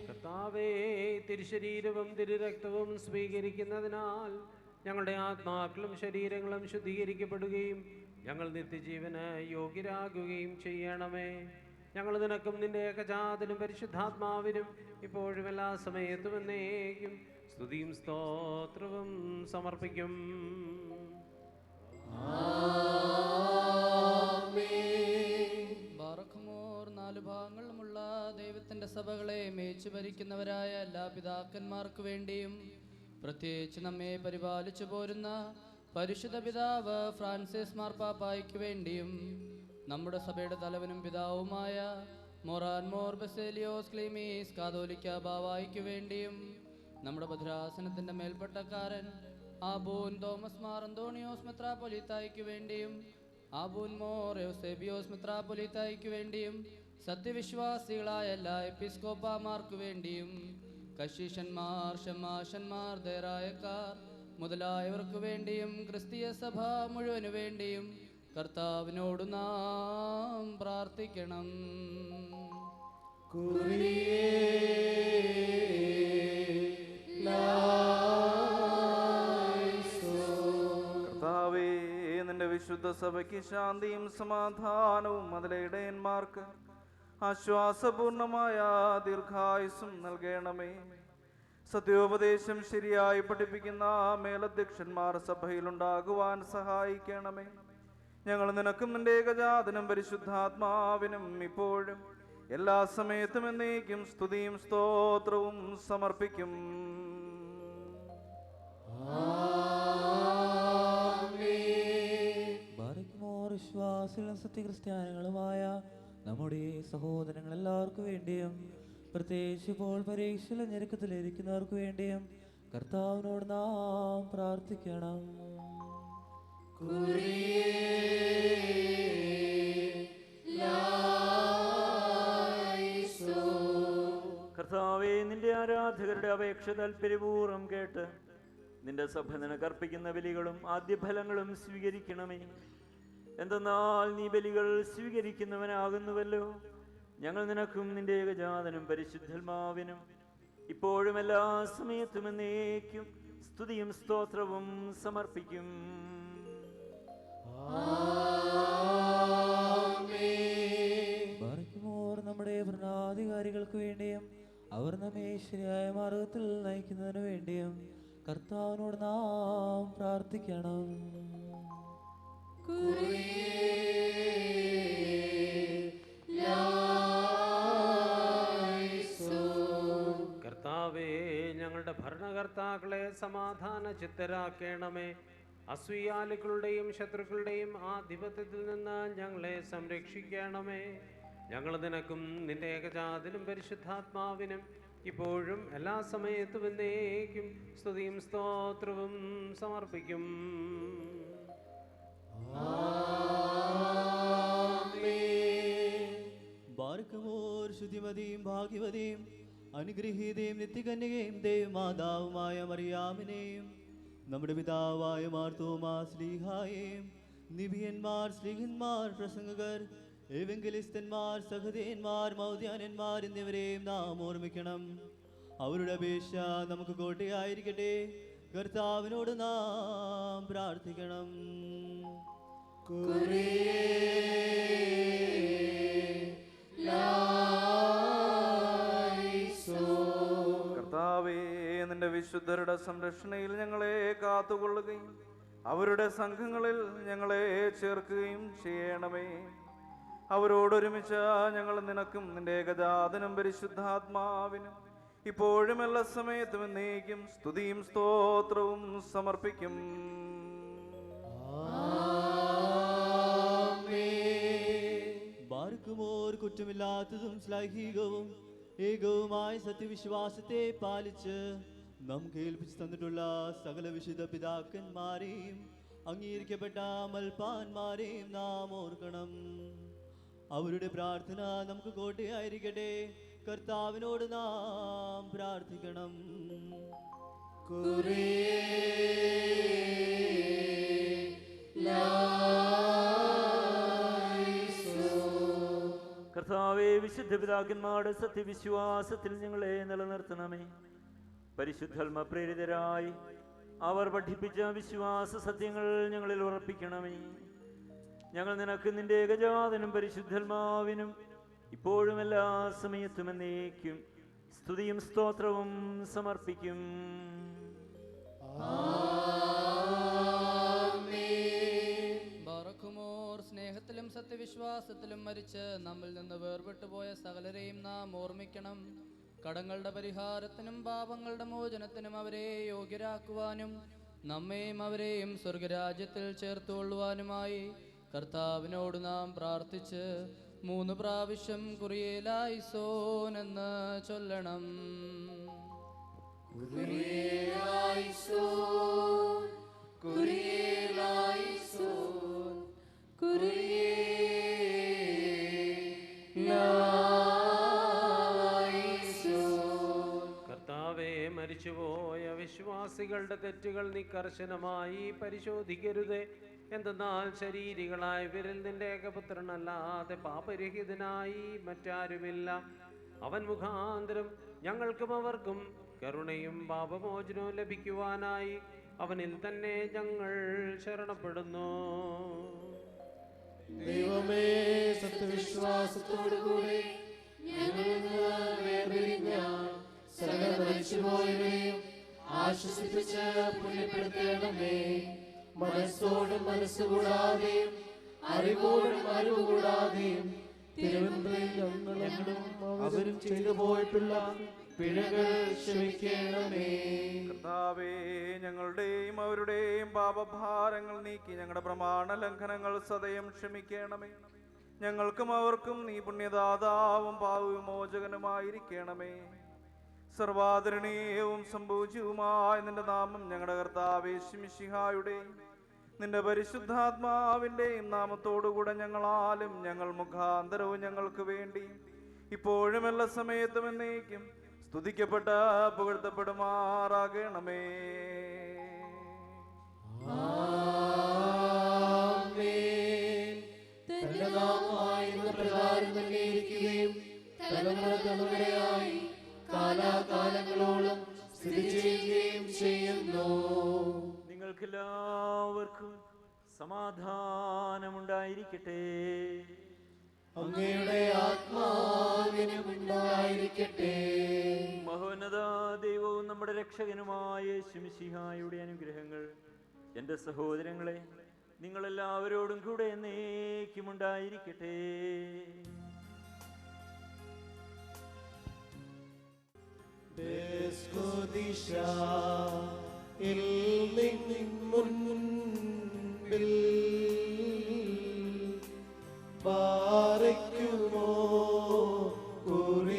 കർത്താവേ, തിരുശരീരവും തിരുരക്തവും സ്വീകരിക്കുന്നതിനാൽ ഞങ്ങളുടെ ആത്മാക്കളും ശരീരങ്ങളും ശുദ്ധീകരിക്കപ്പെടുകയും ഞങ്ങൾ നിത്യജീവന് യോഗ്യരാകുകയും ചെയ്യണമേ. ഞങ്ങൾ നിനക്കും നിന്റെ ഏകജാതനും പരിശുദ്ധാത്മാവിനും ഇപ്പോഴും എല്ലാ സമയത്തും എന്നേക്കും സ്തുതിയും സ്തോത്രവും സമർപ്പിക്കും. ബാറഖ്മോർ, നാലു ഭാഗങ്ങളുമുള്ള ദൈവത്തിന്റെ സഭകളെ മേച്ചു ഭരിക്കുന്നവരായ എല്ലാ പിതാക്കന്മാർക്ക് വേണ്ടിയും പ്രത്യേകിച്ച് നമ്മെ പരിപാലിച്ചു പോരുന്ന പരിശുദ്ധ പിതാവ് ഫ്രാൻസിസ് മാർപ്പാപ്പായ്ക്ക് വേണ്ടിയും നമ്മുടെ സഭയുടെ തലവനും പിതാവുമായ മൊറാൻ മോർ ബസേലിയോസ് ക്ലീമീസ് കാതോലിക്ക ബാവായ്ക്ക് വേണ്ടിയും നമ്മുടെ ഭദ്രാസനത്തിന്റെ മേൽപ്പെട്ടക്കാരൻ ആബൂൻ തോമസ് മാർ അന്തോണിയോസ് മെത്രാപ്പൊലീത്തായ്ക്ക് വേണ്ടിയും ആബൂൻ മോർ യോസേബിയോസ് മെത്രാപ്പൊലീത്തായ്ക്ക് വേണ്ടിയും സത്യവിശ്വാസികളായ എല്ലാ എപ്പിസ്കോപ്പാമാർക്ക് വേണ്ടിയും കശീഷന്മാർ, ഷമാഷന്മാർ, ദേറായക്കാർ, മുതലായവർക്ക് വേണ്ടിയും ക്രിസ്തീയ സഭ മുഴുവനു വേണ്ടിയും കർത്താവിനോട് നാം പ്രാർത്ഥിക്കണം. കർത്താവേ, നിന്റെ വിശുദ്ധ സഭയ്ക്ക് ശാന്തിയും സമാധാനവും അതിലെ ഇടയന്മാർക്ക് ആശ്വാസപൂർണമായ ദീർഘായുസ്സും നൽകണമേ. സത്യോപദേശം ശരിയായി പഠിപ്പിക്കുന്ന മേലധ്യക്ഷന്മാർ സഭയിലുണ്ടാകുവാൻ സഹായിക്കണമേ. ഞങ്ങൾ നിനക്കും നിന്റെ ഏകജാതനും പരിശുദ്ധാത്മാവിനും ഇപ്പോഴും എല്ലാ സമയത്തും എന്നേക്കും സ്തുതിയും സ്തോത്രവും സമർപ്പിക്കും. വിശ്വാസികളും സത്യക്രിസ്ത്യാനികളുമായ നമ്മുടെ സഹോദരങ്ങൾ എല്ലാവർക്കും വേണ്ടിയും പ്രത്യേകിച്ച് ഇപ്പോൾ പരീക്ഷയിലെ ഞെരുക്കത്തിലിരിക്കുന്നവർക്ക് വേണ്ടിയും കർത്താവിനോട് നാം പ്രാർത്ഥിക്കണം. കർത്താവേ, നിന്റെ ആരാധകരുടെ അപേക്ഷ താൽപര്യപൂർവ്വം കേട്ട് നിന്റെ സഭ നിനക്ക് അർപ്പിക്കുന്ന ബലികളും ആദ്യഫലങ്ങളും സ്വീകരിക്കണമേ. എന്തെന്നാൽ നീ ബലികൾ സ്വീകരിക്കുന്നവനാകുന്നുവല്ലോ. ഞങ്ങൾ നിനക്കും നിന്റെ ഏകജാതനും പരിശുദ്ധാത്മാവിനും ഇപ്പോഴും എല്ലാ സമയത്തും എന്നേക്കും സ്തുതിയും സ്തോത്രവും സമർപ്പിക്കും. നമ്മുടെ ഭരണാധികാരികൾക്ക് വേണ്ടിയും അവർ നമ്മെ ശരിയായ മാർഗത്തിൽ നയിക്കുന്നതിന് വേണ്ടിയും കർത്താവിനോട് നാം പ്രാർത്ഥിക്കണം. കർത്താവേ, ഞങ്ങളുടെ ഭരണകർത്താക്കളെ സമാധാന ചിത്തരാക്കണമേ. അസൂയാലുക്കളുടെയും ശത്രുക്കളുടെയും ആധിപത്യത്തിൽ നിന്ന് ഞങ്ങളെ സംരക്ഷിക്കണമേ. ഞങ്ങൾ നിനക്കും നിന്റെ ഏകജാതനും പരിശുദ്ധാത്മാവിനും ഇപ്പോഴും എല്ലാ സമയത്തും എന്നേക്കും സ്തുതിയും സ്തോത്രവും സമർപ്പിക്കും. ബാർക്കുമോർ ശുദ്ധിമതിയും ഭാഗ്യവതിയും അനുഗ്രഹീതയും നിത്യകന്യകയും ദേവമാതാവുമായ മറിയാമിനെയും നമ്മുടെ പിതാവായ മാർത്തോമാ ശ്ലീഹായെയും നിബിയന്മാർ, ശ്ലീഹന്മാർ, പ്രസംഗകർ, എവെങ്കലിസ്തന്മാർ, സഹദേന്മാർ, മൗദ്യാനന്മാർ എന്നിവരെയും നാം ഓർമ്മിക്കണം. അവരുടെ അപേക്ഷ നമുക്ക് കോട്ടയായിരിക്കട്ടെ. കർത്താവിനോട് നാം പ്രാർത്ഥിക്കണം. കർത്താവേ, നിന്റെ വിശുദ്ധരുടെ സംരക്ഷണയിൽ ഞങ്ങളെ കാത്തുകൊള്ളുകയും അവരുടെ സംഘങ്ങളിൽ ഞങ്ങളെ ചേർക്കുകയും ചെയ്യണമേ. അവരോടൊരുമിച്ച് ഞങ്ങൾ നിനക്കും നിന്റെ ഏകജാതനും പരിശുദ്ധാത്മാവിനും ഇപ്പോഴും എല്ലാ സമയത്തും എന്നേക്കും സ്തുതിയും സ്തോത്രവും സമർപ്പിക്കും. ബാർക്കുമോർ കുറ്റമില്ലാത്തതും ശ്ലൈഹികവും ഏകവുമായ സത്യവിശ്വാസത്തെ പാലിച്ച് നമുക്ക് ഏൽപ്പിച്ചു തന്നിട്ടുള്ള സകല വിശുദ്ധ പിതാക്കന്മാരെയും അംഗീകരിക്കപ്പെട്ട മൽപ്പാന്മാരെയും നാം ഓർക്കണം. അവരുടെ പ്രാർത്ഥന നമുക്ക് കോട്ടയായിരിക്കട്ടെ. കർത്താവിനോട് നാം പ്രാർത്ഥിക്കണം. കർത്താവേ, വിശുദ്ധ പിതാക്കന്മാരുടെ സത്യവിശ്വാസത്തിൽ ഞങ്ങളെ നിലനിർത്തണമേ. പരിശുദ്ധാത്മ പ്രേരിതരായി അവർ പഠിപ്പിച്ച വിശ്വാസ സത്യങ്ങൾ ഞങ്ങളിൽ ഉറപ്പിക്കണമേ. ഞങ്ങൾ നിനക്ക് നിന്റെ ഏകജാതനും പരിശുദ്ധാത്മാവിനും ഇപ്പോഴും എല്ലാ സമയത്തും എന്നേക്കും സ്തുതിയും സ്തോത്രവും സമർപ്പിക്കും. ബാറക്കുമോർ, സ്നേഹത്തിലും സത്യവിശ്വാസത്തിലും മരിച്ച് നമ്മിൽ നിന്ന് വേർപെട്ടുപോയ സകലരെയും നാം ഓർമ്മിക്കണം. കടങ്ങളുടെ പരിഹാരത്തിനും പാപങ്ങളുടെ മോചനത്തിനും അവരെ യോഗ്യരാക്കുവാനും നമ്മെയും അവരെയും സ്വർഗരാജ്യത്തിൽ ചേർത്തുകൊള്ളുവാനുമായി കർത്താവിനോട് നാം പ്രാർത്ഥിച്ച് 3 പ്രാവശ്യം കുറിയേലായിസോൻ എന്ന് ചൊല്ലണം. കുറിയേലായിസോൻ, കുറിയേലായിസോൻ, കുറിയേലായിസോൻ. കർത്താവേ, മരിച്ചുപോയ വിശ്വാസ വിശ്വാസികളുടെ തെറ്റുകൾ നീ കർശനമായി പരിശോധിക്കരുതേ. എന്തെന്നാൽ ശരീരികളായ വിരൽ നിന്റെ ഏകപുത്രനല്ലാതെ പാപരഹിതനായി മറ്റാരുമില്ല. അവൻ മുഖാന്തരം ഞങ്ങൾക്കും അവർക്കും കരുണയും പാപമോചനവും ലഭിക്കുവാനായി അവനിൽ തന്നെ ഞങ്ങൾ ശരണപ്പെടുന്നു. ദൈവമേ, സത്യവിശ്വാസത്തോടുകൂടി ഞങ്ങളിൽ നിന്ന് വേർപിരിഞ്ഞ സകല മരിച്ചുപോയവരെയും ആശ്വസിപ്പിച്ച് പുണ്യപ്പെടുത്തേണമേ. മനസ്സോടും മനസ്സുകൂടാതെയും അറിവോടും അറിവുകൂടാതെയും ഞങ്ങളും അവരും ചെയ്തു പോയിട്ടുള്ള പിഴകൾ ക്ഷമിക്കണമേ. കർത്താവേ, ഞങ്ങളുടെയും അവരുടെയും പാപഭാരങ്ങൾ നീക്കി ഞങ്ങളുടെ പ്രമാണ ലംഘനങ്ങൾ സദയം ക്ഷമിക്കണമേ. ഞങ്ങൾക്കും അവർക്കും നീ പുണ്യദാതാവും പാപവിമോചകനുമായിരിക്കണമേ. സർവാദരണീയവും സംഭൂജ്യവുമായ നിന്റെ നാമം ഞങ്ങളുടെ കർത്താവേ മിശിഹായുടെയും നിന്റെ പരിശുദ്ധാത്മാവിൻ്റെയും നാമത്തോടുകൂടെ ഞങ്ങളാലും ഞങ്ങൾ മുഖാന്തരവും ഞങ്ങൾക്ക് വേണ്ടി ഇപ്പോഴും എല്ലാ സമയത്തും എന്നേക്കും സ്തുതിക്കപ്പെട്ട പുകഴ്ത്തപ്പെടുമാറാകണമേ. തന്റെ നാമമായി എന്ന പ്രകാരം തന്നെ ഇരിക്കുകയും തലമുറ തലമുറയായി കാലാകാലങ്ങളോളം സ്ഥിതി ചെയ്യുകയും ചെയ്യുന്നു. നിങ്ങൾക്കെല്ലാവർക്കും സമാധാനമുണ്ടായിരിക്കട്ടെ. അങ്ങയുടെ ആത്മാവിനും ഉണ്ടായിരിക്കട്ടെ. മഹോന്നത ദൈവവും നമ്മുടെ രക്ഷകനുമായ ശിംശിഹായുടെ അനുഗ്രഹങ്ങൾ എൻ്റെ സഹോദരങ്ങളെ നിങ്ങളെല്ലാവരോടും കൂടെ എന്നേക്കും ഉണ്ടായിരിക്കട്ടെ. മുൻപിൽ പാറയ്ക്കുമോ കുറിയേലായിസോ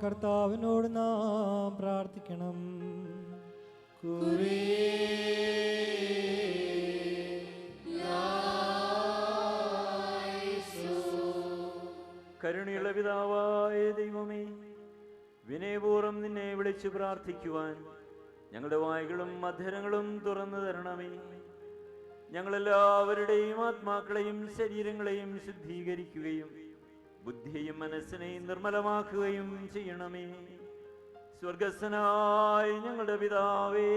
കർത്താവിനോട് നാം പ്രാർത്ഥിക്കണം. കരുണയുള്ള പിതാവായ ദൈവമേ, വിനയപൂർവ്വം നിന്നെ വിളിച്ചു പ്രാർത്ഥിക്കുവാൻ ഞങ്ങളുടെ വായ്കളും അധരങ്ങളും തുറന്നു തരണമേ. ഞങ്ങളെല്ലാവരുടെയും ആത്മാക്കളെയും ശരീരങ്ങളെയും ശുദ്ധീകരിക്കുകയും ബുദ്ധിയും മനസ്സിനെയും നിർമ്മലമാക്കുകയും ചെയ്യണമേ. സ്വർഗസ്ഥനായ ഞങ്ങളുടെ പിതാവേ,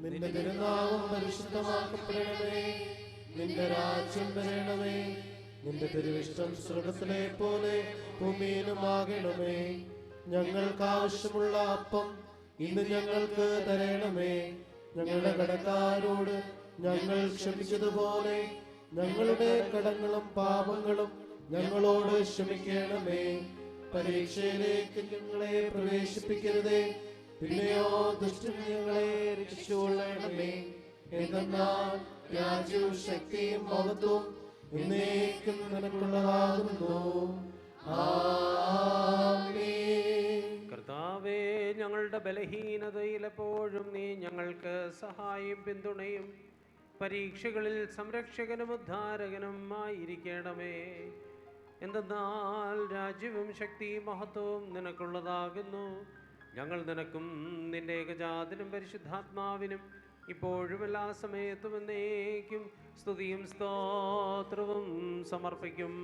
നിന്റെ തിരുനാമം പരിശുദ്ധമാക്കപ്പെടണമേ. നിന്റെ രാജ്യം വരണമേ. നിന്റെ തിരുവിഷ്ടം സ്വർഗത്തിലെ പോലെ ഭൂമിയിലുമാകണമേ. ഞങ്ങൾക്ക് ആവശ്യമുള്ള അപ്പം ഇന്ന് ഞങ്ങൾക്ക് തരണമേ. ഞങ്ങളുടെ കടക്കാരോട് ഞങ്ങൾ ക്ഷമിച്ചതുപോലെ ഞങ്ങളുടെ കടങ്ങളും പാപങ്ങളും ഞങ്ങളോട് ക്ഷമിക്കണമേ. പരീക്ഷയിലേക്ക് ഞങ്ങളെ പ്രവേശിപ്പിക്കരുതേ, പിന്നെയോ ദുഷ്ടൻ ഞങ്ങളെ രക്ഷിച്ചുകൊള്ളണമേ. എന്തെന്നാൽ രാജ്യവും ശക്തിയും മഹത്വവും എന്നേക്കും നിനക്കുള്ളതാകുന്നു. ആമേൻ. കർത്താവേ, ഞങ്ങളുടെ ബലഹീനതയിൽ എപ്പോഴും നീ ഞങ്ങൾക്ക് സഹായം പിന്തുണയും പരീക്ഷകളിൽ സംരക്ഷകനും ഉദ്ധാരകനും ആയിരിക്കണമേ. എന്തെന്നാൽ രാജ്യവും ശക്തിയും മഹത്വവും നിനക്കുള്ളതാകുന്നു. ഞങ്ങൾ നിനക്കും നിന്റെ ഏകജാതനും പരിശുദ്ധാത്മാവിനും ഇപ്പോഴും എല്ലാ സമയത്തും എന്നേക്കും സ്തുതിയും സ്തോത്രവും സമർപ്പിക്കും.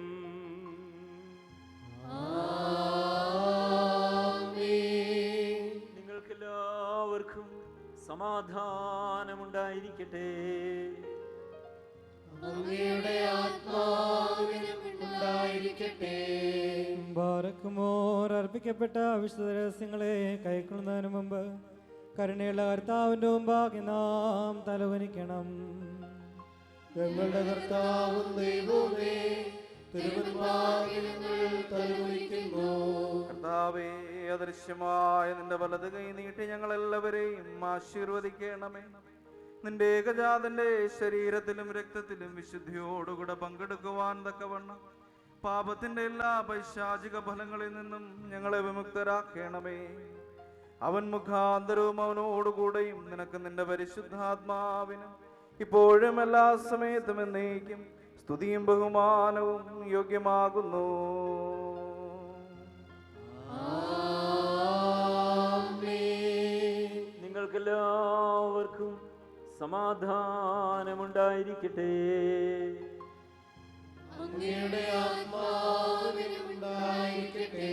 നിങ്ങൾക്കെല്ലാവർക്കും സമാധാനമുണ്ടായിരിക്കട്ടെ. അങ്ങയുടെ ആത്മാവിനും ഉണ്ടായിരിക്കട്ടെ. ബാറക്കുമോർ അർപ്പിക്ക അർപ്പിക്കപ്പെട്ട വിശുദ്ധ രഹസ്യങ്ങളെ കൈക്കൊള്ളുന്നതിന് മുമ്പ് കരുണയുള്ള കർത്താവിൻ്റെ മുമ്പാകെ നാം തലവനിക്കണം. ഞങ്ങളുടെ കർത്താവും ദൈവമേ, തിരുമുൻപാകെ ഞങ്ങൾ തലകുനിക്കുന്നു. കർത്താവേ, അദൃശ്യമായ നിന്റെ വലത് കൈ നീട്ടി ഞങ്ങളെല്ലാവരെയും ആശീർവദിക്കണമേ. നിന്റെ ഏകജാതന്റെ ശരീരത്തിലും രക്തത്തിലും വിശുദ്ധിയോടുകൂടെ പങ്കെടുക്കുവാൻ തക്കവണ്ണം പാപത്തിന്റെ എല്ലാ പൈശാചിക ഫലങ്ങളിൽ നിന്നും ഞങ്ങളെ വിമുക്തരാക്കണമേ. അവൻ മുഖാന്തരവും അവനോടുകൂടെയും നിനക്ക് നിന്റെ പരിശുദ്ധാത്മാവിനും ഇപ്പോഴും എല്ലാ സമയത്തും എന്നേക്കും സ്തുതിയും ബഹുമാനവും യോഗ്യമാകുന്നു. നിങ്ങൾക്കെല്ലാവർക്കും സമാധാനമുണ്ടായിരിക്കട്ടെ. അങ്ങയുടെ ആത്മാവിനും ഉണ്ടായിരിക്കട്ടെ.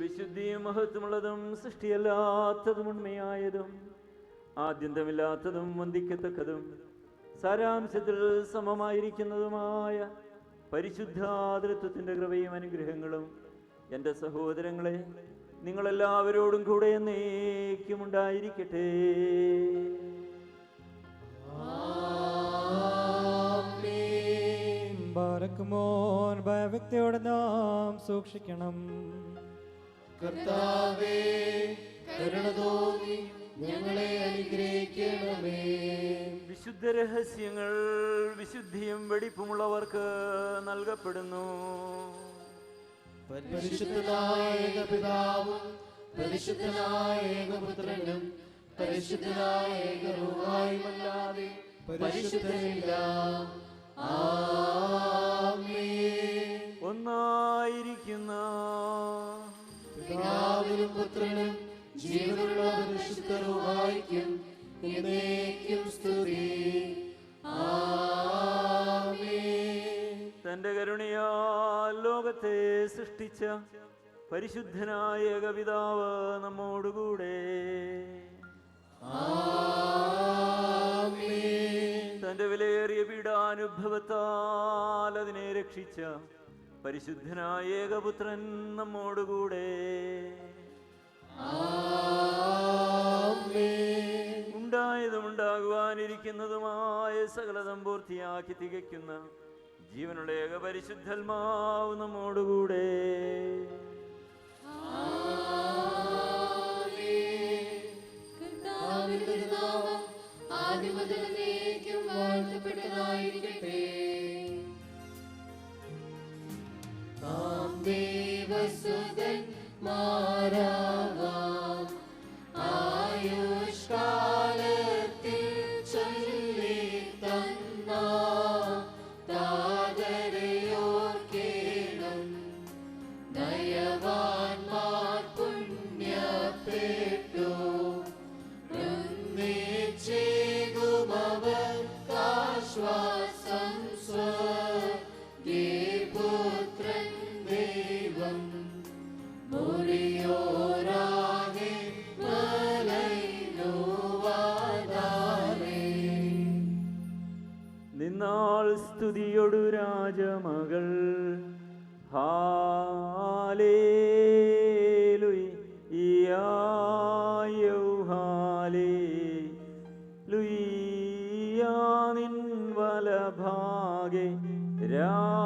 വിശുദ്ധിയും മഹത്വമുള്ളതും സൃഷ്ടിയല്ലാത്തതും ഉണ്മയായതും ആദ്യന്തമില്ലാത്തതും വന്ദിക്കത്തക്കതും സാരാംശത്തിൽ സമമായിരിക്കുന്നതുമായ പരിശുദ്ധാതൃത്വത്തിൻ്റെ കൃപയും അനുഗ്രഹങ്ങളും എൻ്റെ സഹോദരങ്ങളെ നിങ്ങളെല്ലാവരോടും കൂടെ എന്നേക്കും ഉണ്ടായിരിക്കട്ടെ. ബാരക്കുമോൻ ഭയഭക്തിയോടെ നാം സൂക്ഷിക്കണം. കർത്താവേ, കരുണ തോന്നി ഞങ്ങളെ അനുഗ്രഹിക്കണമേ. വിശുദ്ധ രഹസ്യങ്ങൾ വിശുദ്ധിയും വെടിപ്പുമുള്ളവർക്ക് നൽകപ്പെടുന്നു. പരിശുദ്ധനായ പിതാവും പരിശുദ്ധനായ ഏകപുത്രനും പരിശുദ്ധനായ ഏകരൂഹായുമല്ലാതെ പരിശുദ്ധനില്ല. ആമേൻ. ഒന്നായിരിക്കുന്ന പിതാവിനും പുത്രനും ജീവനുള്ള പരിശുദ്ധ റൂഹായ്ക്കും എന്നേക്കും സ്തുതി. ആമേൻ. തന്റെ കരുണയാൽ ലോകത്തെ സൃഷ്ടിച്ച പരിശുദ്ധനായ ഏകപിതാവ് നമ്മോടുകൂടെ. തന്റെ വിലയേറിയ പീഡാനുഭവത്താൽ അതിനെ രക്ഷിച്ച പരിശുദ്ധനായ ഏകപുത്രൻ നമ്മോടുകൂടെ. ഉണ്ടായതും ഉണ്ടാകുവാനിരിക്കുന്നതുമായ സകലതും പൂർത്തിയാക്കി തികയ്ക്കുന്ന ജീവനുള്ള ഏക പരിശുദ്ധാത്മാവ് നമ്മോടുകൂടെ. വാഴ്ത്തപ്പെട്ടതായിരിക്കട്ടെ. നാം ദേവസുതൻ മാരാവാം ആയുഷ്കാലത്തിൽ ചൊല്ലി തന്ന താതരയോർക്കേണം. ദയവാൻമാർ പുണ്യപ്പെട്ടു ശ്വാസം സ്വപുത്രൻ ദൈവം മുറിയോരാകെ മലൈനോവാദാരേ. നിന്നാൾ സ്തുതിയൊടു രാജമകൾ ഹാലേലുയ്യാ നിൻ വലഭാഗെ രാജഭാമിനിയും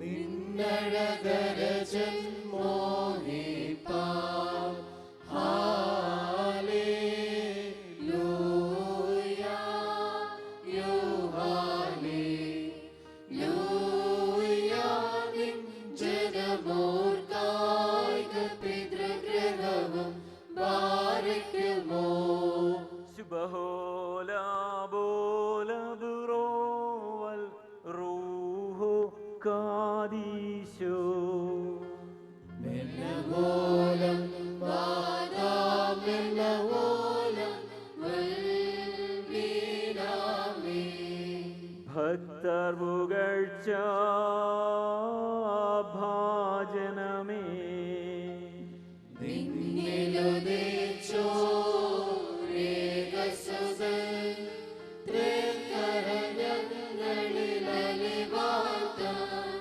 നിന്നഴകരജൻ മോഹിപ്പാം ഹാലേലൂയാ യൂഹാലേലൂയാ. നിൻ ജനമോർക്കായിക പിതൃഗ്രഹവും ബാരക്കുമോ. ശുഭഹോലാബോലബുറോവൽ റൂഹോ കാദീശോ. മെല്ലവോലം വാദാമെല്ലവോലം വൽവീനാമേ. ഭക്തർ പുകഴ്ച ഭാജനമേ. നിന്നിലുദിച്ചോ ഏകസുതൻ തൃക്കരങ്ങളിലലിവാഴ്ത്താൻ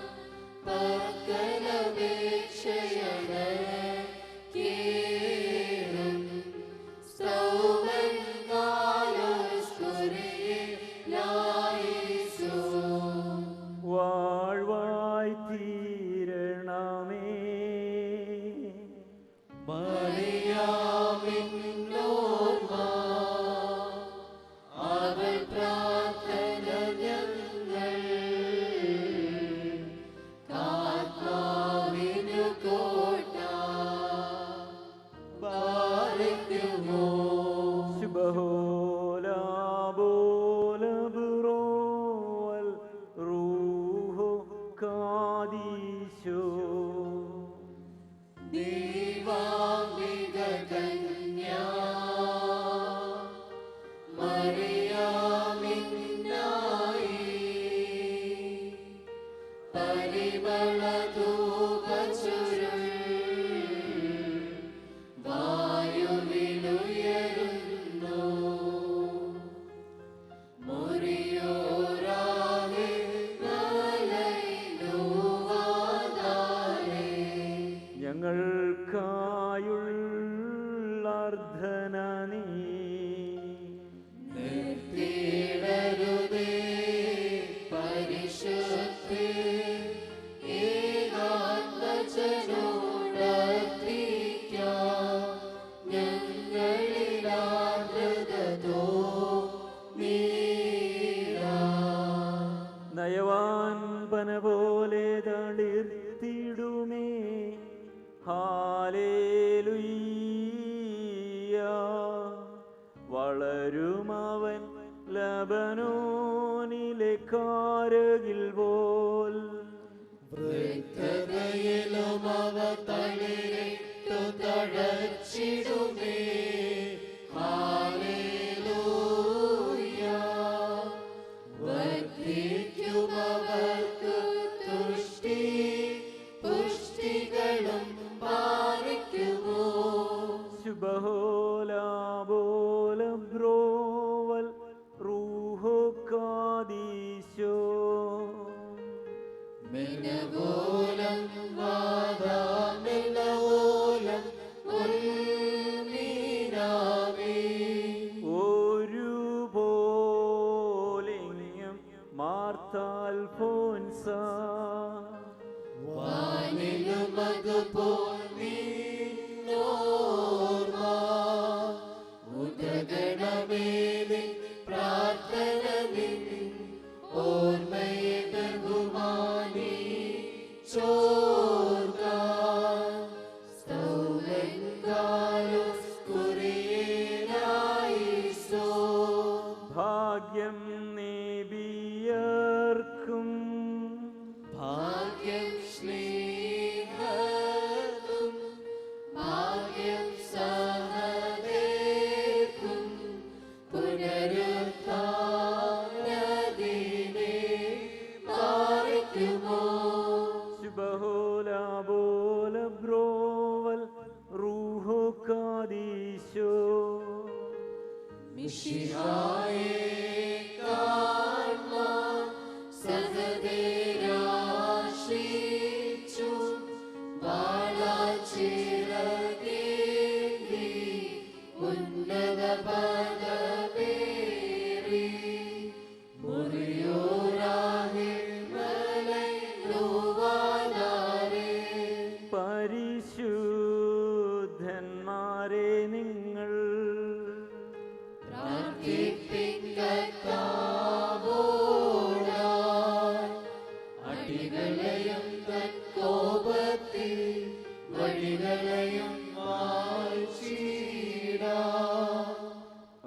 ലബനോനിലെ കാരകിൽ പോൽ വൃദ്ധതയിലും അവ തളിരിട്ടു തഴച്ചിടുമേ. ഹല്ലേലൂയ. വർദ്ധിക്കും അവർക്ക് തുഷ്ടി പുഷ്ടികളും പാലിക്കുമോ. ശുഭഹോലാബോലം ബ്രോവൽ റൂഹോ കാദീശോ. മിനവോലം വാദാമിലവോലം ഉൽമീനാമി. ഒരു പോലിംഗം മാർത്താൽ ഫോൻസ. വാനിലും അതുപോൽ നിന്നോർമ്മ. ഉദഗണമേ നിൻ പ്രാർത്ഥന നിൻ ഓർമ്മയെ ബഹുമാനി ചോർക. സ്തൗമൻകാലോസ് കുറിയേലായിസോ. ഭാഗ്യം നേബിയർക്കും ഭാഗ്യം സ്നേഹർക്കും ഭാഗ്യം സഹദേർക്കും പുനരുത്ഥാനദിനെ പാലിക്കുമോ. ശുഭഹോലാബോല ബ്രോവൽ റൂഹോ കാദീശോ. മിശിഹായെ കാൺമാൻ സഹദേരാശ്രയിച്ചു. വാളാച്ചിറകേന്തി ഉന്നത പദമേറി. മുറിയോരാകെ മലയുവാനാരെ. പരിശുദ്ധന്മാരെ നിങ്ങൾ പ്രാർത്ഥിപ്പിൻ കർത്താവോടായി. അടികളെയും തൻ കോപത്തിൽ വഴികളെയും മായ്ച്ചിടാം.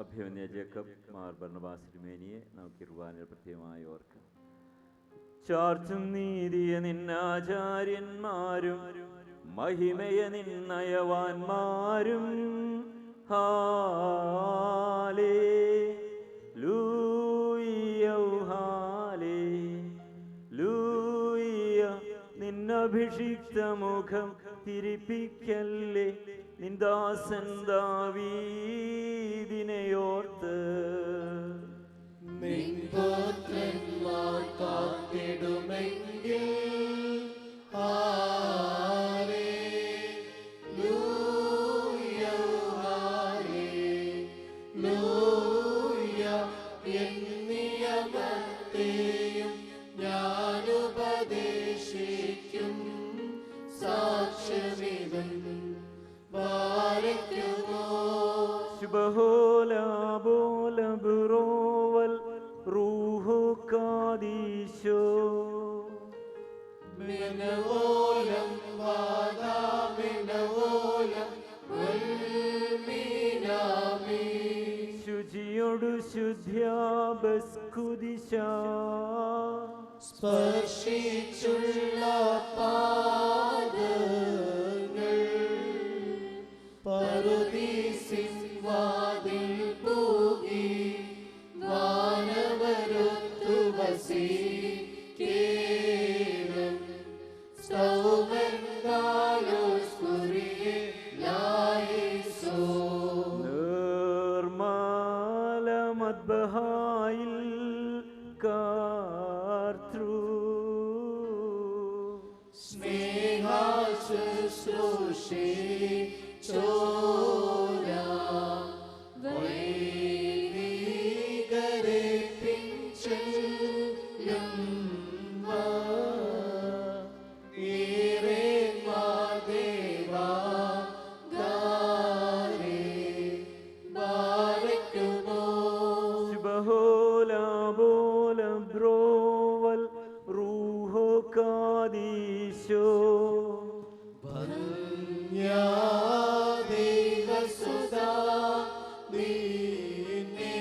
അഭിമന്യ ജേക്കബ് മാർ ബർണബാസ് തിരുമേനിയെ നമുക്ക് കുർബാനയിൽ പ്രത്യേകമായി ഓർക്കാം. ചാർച്ചും നീതിയ നിന്നാചാര്യന്മാരും മഹിമയ നിന്നയവാന്മാരും ഹല്ലേലൂയ. നിന്നഭിഷിക്ത മുഖം തിരിപ്പിക്കല്ലേ. നിന്ദാസൻ ദാവീദിനെയോർത്ത് നിൻ പുത്രന്മാർ കാത്തിടുമെങ്കിൽ. Hallelujah, hallelujah. എൻ നിയമത്തെയും ഞാൻ ഉപദേശിക്കും. സാക്ഷ്യമിതും പാലിക്കുമോ. ശുഭഹോലാബോല ബ്രോവൽ റൂഹോ കാദീശോ. മിനവോലം വാദാമിനവോലം ഉൽമീനാമി. ശുചിയൊടു ശുദ്ധ്യാബസ്കുദിശ. സ്പർശിച്ചുള്ള പാദങ്ങൾ പറുദീസിൻ വാതിൽ പൂകി. വാനവരുത്തു വസിക്കേണം. സ്തൗമൻകാലോസ് കുറിയേലായിസോ. നിർമ്മല മദ്ബഹായിൽ കാർത്തൃ സ്നേഹാശുശ്രൂഷേ ചോര. വൈദികരെ പിൻചെല്ലും ദേവാ ഗാരേ ബാലക്കുമോ. ശുഭഹോലാബോല ബ്രോവൽ റൂഹോ കാദീശോ. ദൈവസുതാ നിന്നെ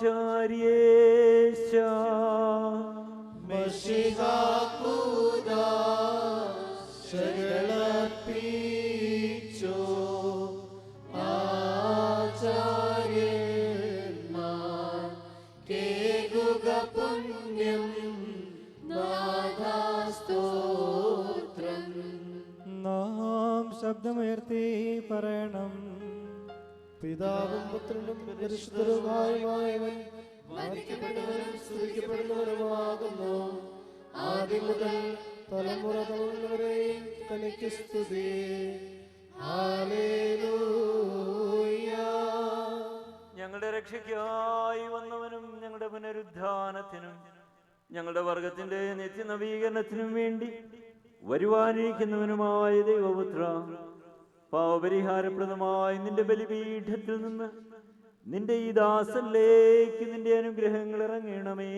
ആചാര്യേശ ശരണപ്പിച്ചോ ആചാര്യന്മാർ കേകുക പുണ്യം നാദാസ്തോത്രം. നാം ശബ്ദമുയർത്തി പറയണം. പിതാവും പുത്രനും പരിശുദ്ധരുമായവൻ വന്ദിക്കപ്പെടുന്നവനും സ്തുതിക്കപ്പെടുന്നവനുമാകുന്നു. ആദ്യം മുതൽ തലമുറ തലമുറവരെയും തനിക്ക് സ്തുതി. ഹല്ലേലൂയ. ഞങ്ങളുടെ രക്ഷയ്ക്കായി വന്നവനും ഞങ്ങളുടെ പുനരുദ്ധാനത്തിനും ഞങ്ങളുടെ വർഗത്തിന്റെ നിത്യനവീകരണത്തിനും വേണ്ടി വരുവാനിരിക്കുന്നവനുമായ ദൈവപുത്ര, പാവപരിഹാരപ്രദമായി നിന്റെ ബലിപീഠത്തിൽ നിന്ന് നിന്റെ ഈ ദാസനിലേക്ക് നിന്റെ അനുഗ്രഹങ്ങൾ ഇറങ്ങണമേ.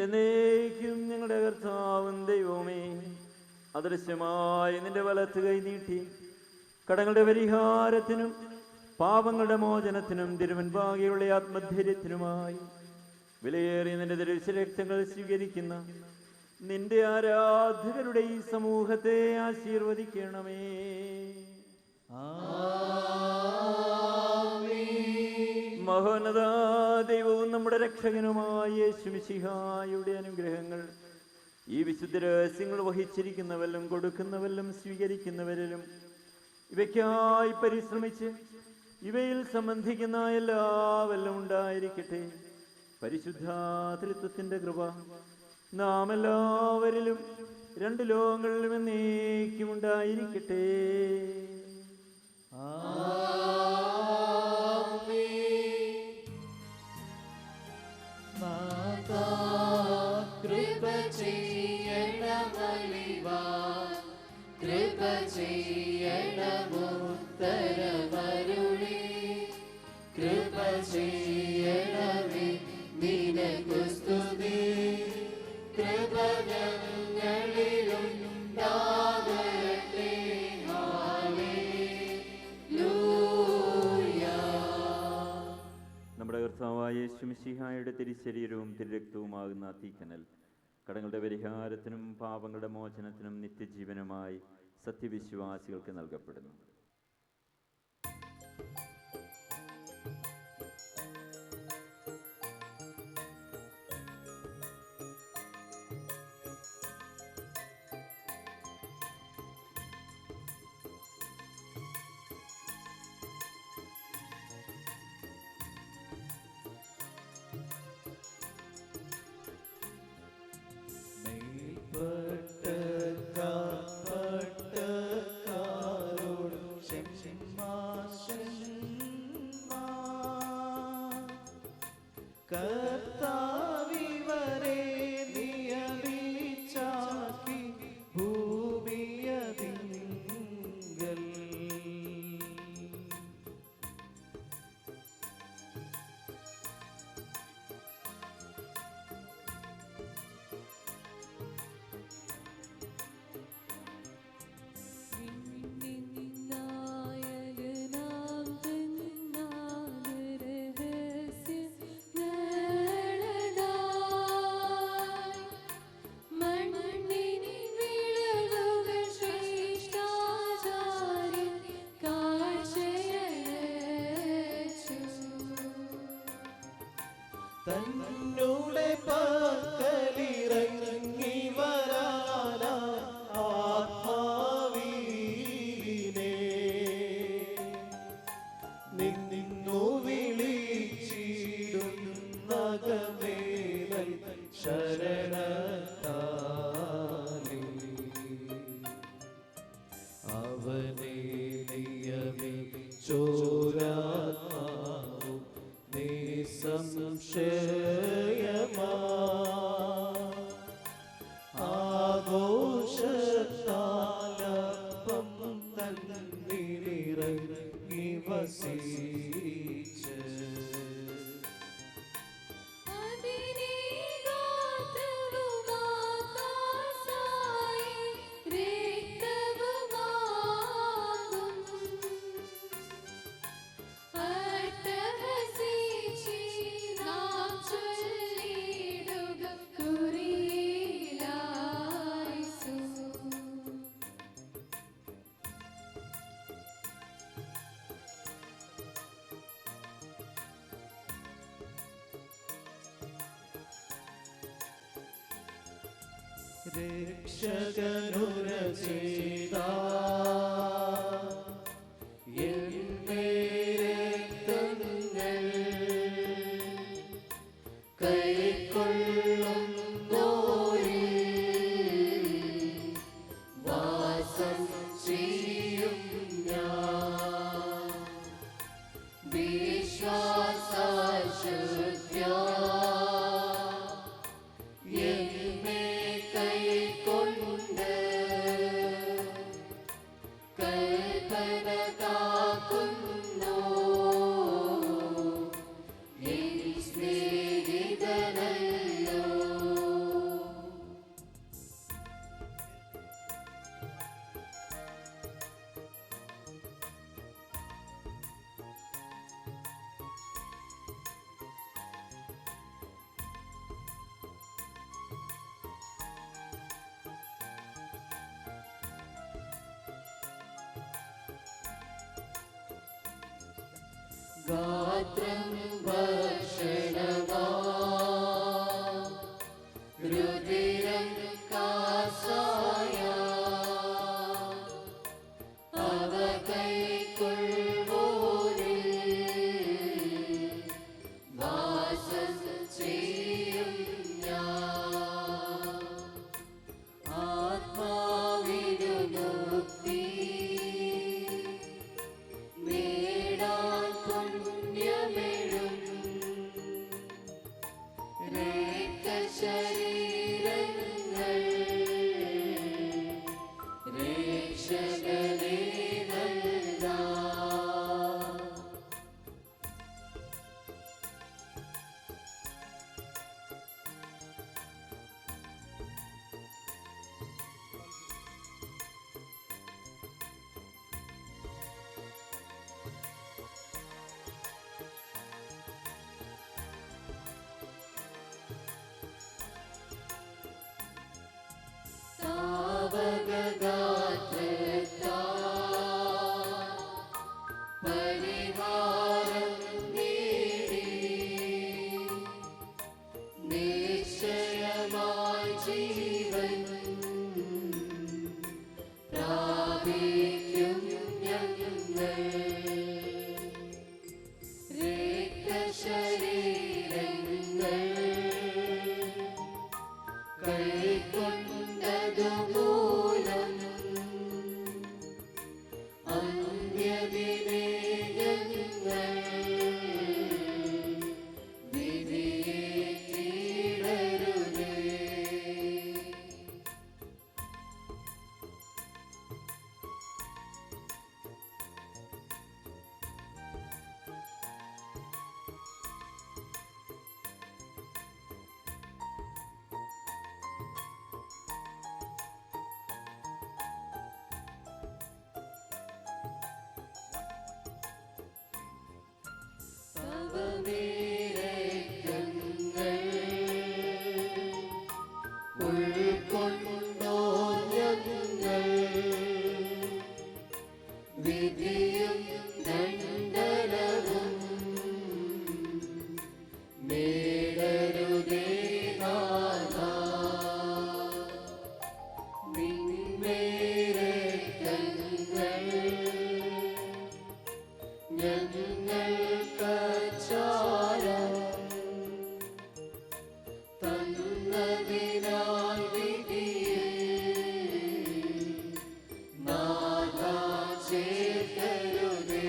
എന്നേക്കും ഞങ്ങളുടെ കർത്താവും ദൈവമേ, അദൃശ്യമായി നിന്റെ വലത്ത് കൈ നീട്ടി കടങ്ങളുടെ പരിഹാരത്തിനും പാപങ്ങളുടെ മോചനത്തിനും തിരുവൻപാകെയുള്ള ആത്മധൈര്യത്തിനുമായി വിലയേറിയ നിന്റെ തിരുരക്തങ്ങൾ സ്വീകരിക്കുന്ന നിന്റെ ആരാധകരുടെ ഈ സമൂഹത്തെ ആശീർവദിക്കണമേ. മഹോന്നത ദൈവവും നമ്മുടെ രക്ഷകനുമായ യേശുമിശിഹായുടെ അനുഗ്രഹങ്ങൾ ഈ വിശുദ്ധ രഹസ്യങ്ങൾ വഹിച്ചിരിക്കുന്നവരിലും കൊടുക്കുന്നവരിലും സ്വീകരിക്കുന്നവരിലും ഇവയ്ക്കായി പരിശ്രമിച്ച് ഇവയിൽ സംബന്ധിക്കുന്ന എല്ലാവരിലും ഉണ്ടായിരിക്കട്ടെ. പരിശുദ്ധ ത്രിത്വത്തിന്റെ കൃപ നാം എല്ലാവരിലും രണ്ട് ലോകങ്ങളിലും എന്നേക്കും ഉണ്ടായിരിക്കട്ടെ. കൃപ ചെയ്യണമലിവാൻ, കൃപ ചെയ്യണമുത്തരമരുളി, കൃപ ചെയ്യണമേ നിനക്കു സ്തുതി. കൃപ ഞങ്ങളിലുണ്ടാകട്ടെ. ഹല്ലേലൂയ. നമ്മുടെ കർത്താവായ യേശുമിശിഹായുടെ തിരുശരീരവും തിരുരക്തവുമാകുന്ന തീക്കനൽ കടങ്ങളുടെ പരിഹാരത്തിനും പാപങ്ങളുടെ മോചനത്തിനും നിത്യജീവനുമായി സത്യവിശ്വാസികൾക്ക് നൽകപ്പെടുന്നു. കർത്താവിവരെ നിയമിച്ചാക്കി ഭൂമിയതിങ്കൽ തന്നോടെ പക്കലിറങ്ങി വരാന ആത്മാവീനെ നിന്നു വിളിച്ചിടും നഗമേലൽ ശരണത്താലേ അവനെ നിയമിച്ചോരാത്മാവും നിസ്സംശയമാ ആഘോഷത്താലപ്പം തന്നിലിറങ്ങി വസിച്ച് രക്ഷകനുരചിത എന്റെ രക്തങ്ങൾ കൈക്കൊള്ളുന്നോരിൽ വാസം ചെയ്യും ഞാൻ വിശ്വാസശുദ്ധ്യാ എന്നെ കൈക്കൊണ്ട് കൽപ്പന കാക്കുന്നു എൻ സ്നേഹിതനല്ലോ. ഗാത്രം ഭക്ഷണമാ രുധിരം കാസായ അവ കൈക്കൊള്ളുവോരിൽ വാസം ചെയ്യും ഞാൻ ആത്മാവിനു മുക്തി നേടാൻ പുണ്യമെഴും രക്തശരീരങ്ങൾ രക്ഷകനെ നൽകാം. പരിഹാരം നേടി നിശ്ചയമായി ജീവൻ പ്രാപിക്കും ഞങ്ങൾ രക്തശരീരങ്ങൾ കൈക്കൊണ്ടതുമൂലം അന്ത്യദിനേ ഞങ്ങൾ വിധിയെ കീഴരുതേ. തവമേരക്തങ്ങൾ ഉൾക്കൊണ്ടോ ഞങ്ങൾ വിധിയും ദണ്ഡനവും നേടരുതേ നാഥാ. നിന്മേരക്തങ്ങൾ ഞങ്ങൾക്കച്ചാരം തന്നതിനാൽ വിധിയിൽ നാഥാ ചേർക്കരുതേ.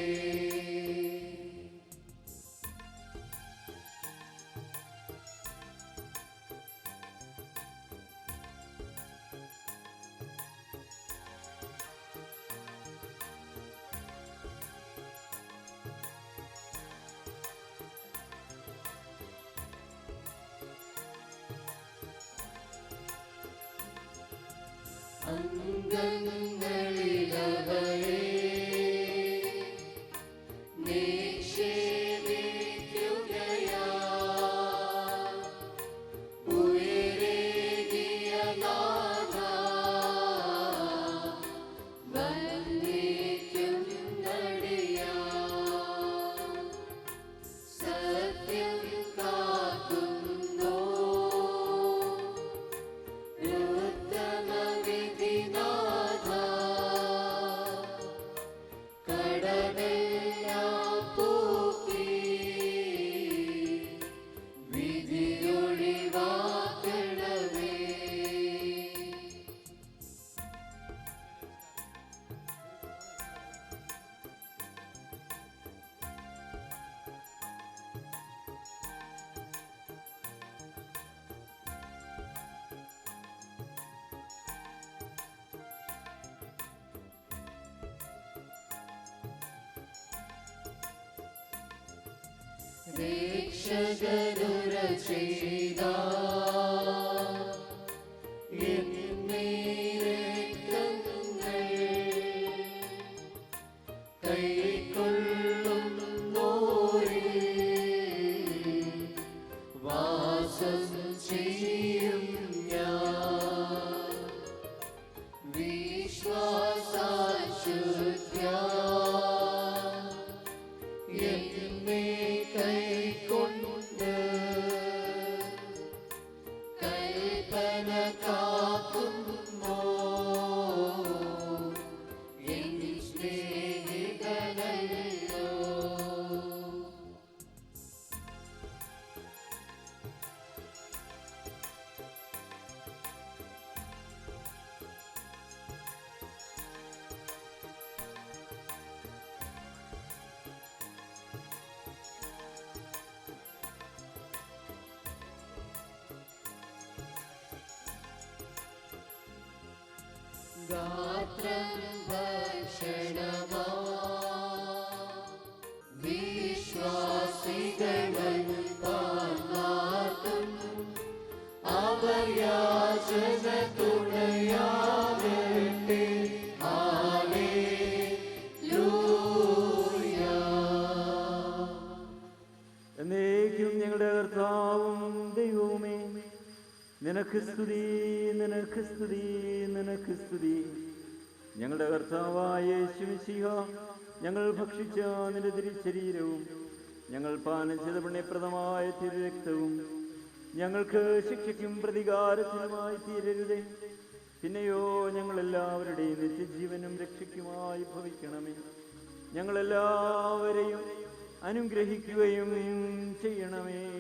അംഗങ്ങളിലവയെ നിക്ഷേപിക്കുകയാ ഉയരേകിയ നാഥാ വന്ദിക്കും നടിയാ. സത്യം കാക്കുന്നോ രുദ്ര രക്ഷകനുര ചെയ്ത ഗാത്രം ഭക്ഷണമാ വിശ്വാസികൾ പാർക്കും അവർ യാചന തുണയാകട്ടെ. ഹല്ലേലൂയ. എന്നേക്കും ഞങ്ങളുടെ കർത്താവും ദൈവവുമേ, നിനക്ക് സ്തുതി, നിനക്ക് സ്തുതി, നിനക്ക് സ്തുതി. ഞങ്ങളുടെ കർത്താവായ യേശുമിശിഹ, ഞങ്ങൾ ഭക്ഷിച്ച നിന്റെ തിരുശരീരവും ഞങ്ങൾ പാനം ചെയ്ത പുണ്യപ്രദമായ തിരുരക്തവും ഞങ്ങൾക്ക് ശിക്ഷയ്ക്കും പ്രതികാരത്തിനുമായി തീരരുതേ. പിന്നെയോ ഞങ്ങളെല്ലാവരുടെയും നിത്യജീവനും രക്ഷയ്ക്കുമായി ഭവിക്കണമേ. ഞങ്ങളെല്ലാവരെയും അനുഗ്രഹിക്കുകയും ചെയ്യണമേ.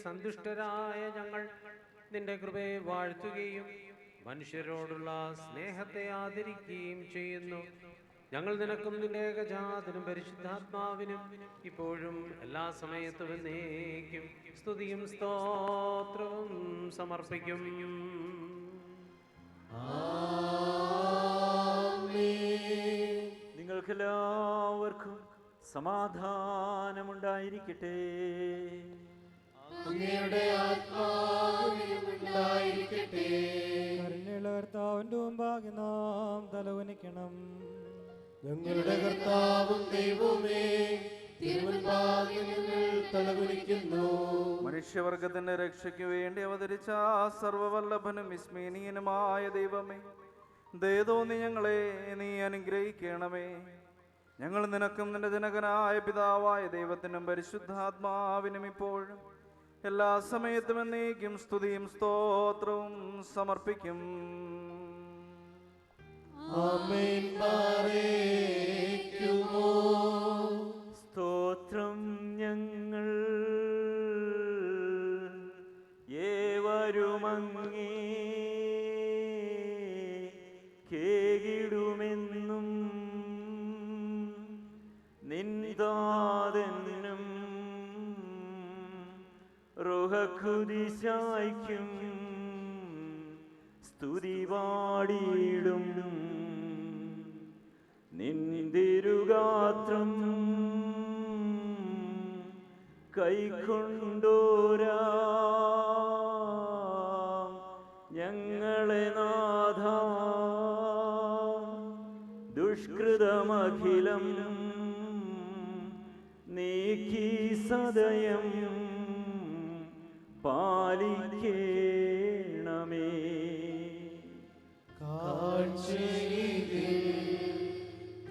സന്തുഷ്ടരായ ഞങ്ങൾ നിന്റെ കൃപയെ വാഴ്ത്തുകയും മനുഷ്യരോടുള്ള സ്നേഹത്തെ ആദരിക്കുകയും ചെയ്യുന്നു. ഞങ്ങൾ നിനക്കും നിന്റെ ഏകജാതനും പരിശുദ്ധാത്മാവിനും ഇപ്പോഴും എല്ലാ സമയത്തും എന്നേക്കും സ്തുതിയും സ്തോത്രവും സമർപ്പിക്കും. നിങ്ങൾക്കെല്ലാവർക്കും സമാധാനമുണ്ടായിരിക്കട്ടെ. അങ്ങയുടെ ആത്മാവിലും ഉണ്ടായിരിക്കട്ടെ. കരുണയുള്ള കർത്താവിന്റെ മുമ്പാകെ നാം തലകുനിക്കണം. ഞങ്ങളുടെ കർത്താവും ദൈവമേ, തിരുമുൻപാകെ ഞങ്ങൾ തലകുനിക്കുന്നു. മനുഷ്യവർഗത്തിന്റെ രക്ഷയ്ക്ക് വേണ്ടി അവതരിച്ച സർവവല്ലഭനും വിസ്മയനീയനുമായ ദൈവമേ, ദയതോന്നി ഞങ്ങളെ നീ അനുഗ്രഹിക്കണമേ. ഞങ്ങൾ നിനക്കും നിന്റെ ജനകനായ പിതാവായ ദൈവത്തിനും പരിശുദ്ധാത്മാവിനും ഇപ്പോഴും എല്ലാ സമയത്തും എന്നേക്കും സ്തുതിയും സ്തോത്രവും സമർപ്പിക്കും. ആമേൻ. ബാരേക്കുമോ. സ്തോത്രം ഞങ്ങൾ ഏവരുമങ്ങേ കേകിടുമെന്നും നിന്ദാതനും റുഹഖുദിശായ്ക്കും സ്തുതി പാടിയിടും. നിന്തിരുഗാത്രം കൈക്കൊണ്ടോരാ ഞങ്ങളെ നാഥ, ദുഷ്കൃതമഖിലം നീക്കി സദയം പാലിക്കേണമേ.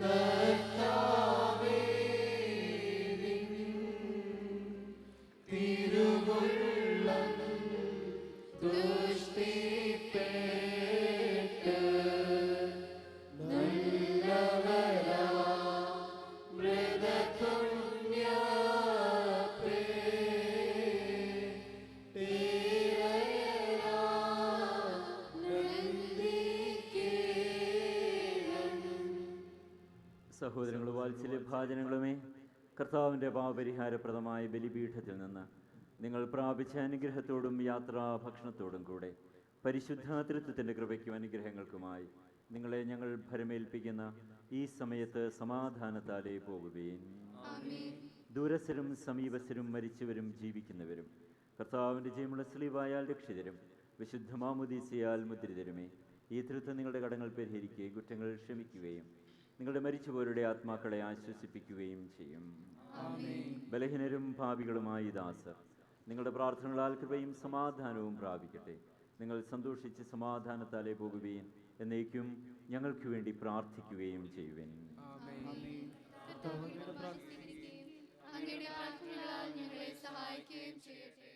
കർത്താവേ, തിരുവുള്ളം ദുഷ്ടിപ്പേട്ട് നല്ലവരാ സഹോദരങ്ങൾ, വാത്സല്യഭാജനങ്ങളുമേ, കർത്താവിൻ്റെ പാപപരിഹാരപ്രദമായ ബലിപീഠത്തിൽ നിന്ന് നിങ്ങൾ പ്രാപിച്ച അനുഗ്രഹത്തോടും യാത്രാഭക്ഷണത്തോടും കൂടെ പരിശുദ്ധ തൃത്വത്തിൻ്റെ കൃപയ്ക്കും അനുഗ്രഹങ്ങൾക്കുമായി നിങ്ങളെ ഞങ്ങൾ ഭരമേൽപ്പിക്കുന്ന ഈ സമയത്ത് സമാധാനത്താലേ പോകുകയും ദൂരസ്ഥരും സമീപസ്ഥരും മരിച്ചവരും ജീവിക്കുന്നവരും കർത്താവിൻ്റെ ജയമുള്ള സ്ലീവായാൽ രക്ഷിതരും വിശുദ്ധ മാമുദീസയാൽ മുദ്രിതരുമേ ഈ തൃത്വം നിങ്ങളുടെ കടങ്ങൾ പരിഹരിക്കുകയും കുറ്റങ്ങൾ ക്ഷമിക്കുകയും നിങ്ങളുടെ മരിച്ചുപോരുടെ ആത്മാക്കളെ ആശ്വസിപ്പിക്കുകയും ചെയ്യും. ബലഹീനരും പാപികളുമായ ദാസർ നിങ്ങളുടെ പ്രാർത്ഥനകളാൽ കൃപയും സമാധാനവും പ്രാപിക്കട്ടെ. നിങ്ങൾ സന്തോഷിച്ച് സമാധാനത്താലേ പോകുകയും എന്നേക്കും ഞങ്ങൾക്ക് വേണ്ടി പ്രാർത്ഥിക്കുകയും ചെയ്യുവേൻ. അങ്ങയുടെ പ്രാർത്ഥനകളാൽ ഞങ്ങളെ സഹായിക്കുകയും ചെയ്യട്ടെ.